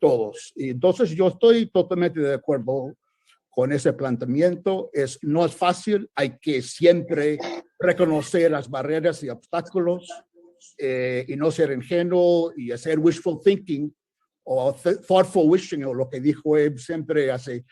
todos. Y entonces yo estoy totalmente de acuerdo con ese planteamiento. No es fácil, hay que siempre reconocer las barreras y obstáculos y no ser ingenuo y hacer wishful thinking o thoughtful wishing, o lo que dijo Abe siempre hace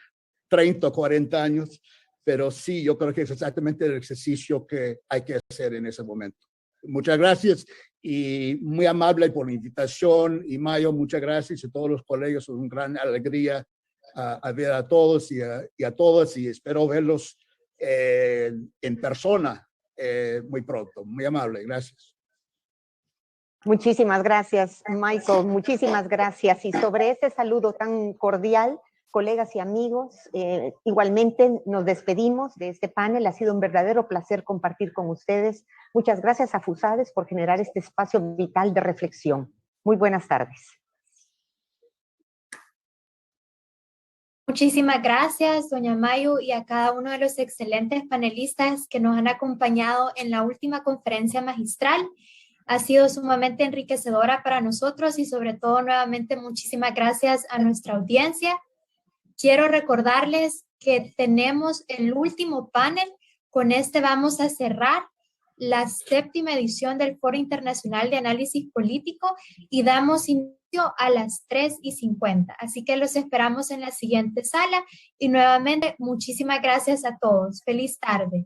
30 o 40 años, pero sí, yo creo que es exactamente el ejercicio que hay que hacer en ese momento. Muchas gracias y muy amable por la invitación. Y Mayo, muchas gracias, y todos los colegas, es una gran alegría a ver a todos y a todas, y espero verlos en persona muy pronto. Muy amable, gracias. Muchísimas gracias, Michael, muchísimas gracias. Y sobre ese saludo tan cordial, colegas y amigos, igualmente nos despedimos de este panel. Ha sido un verdadero placer compartir con ustedes. Muchas gracias a FUSADES por generar este espacio vital de reflexión. Muy buenas tardes. Muchísimas gracias, doña Mayu, y a cada uno de los excelentes panelistas que nos han acompañado en la última conferencia magistral. Ha sido sumamente enriquecedora para nosotros y sobre todo nuevamente muchísimas gracias a nuestra audiencia. Quiero recordarles que tenemos el último panel. Con este vamos a cerrar la 7ª edición del Foro Internacional de Análisis Político y damos inicio a las 3:50. Así que los esperamos en la siguiente sala y nuevamente muchísimas gracias a todos. Feliz tarde.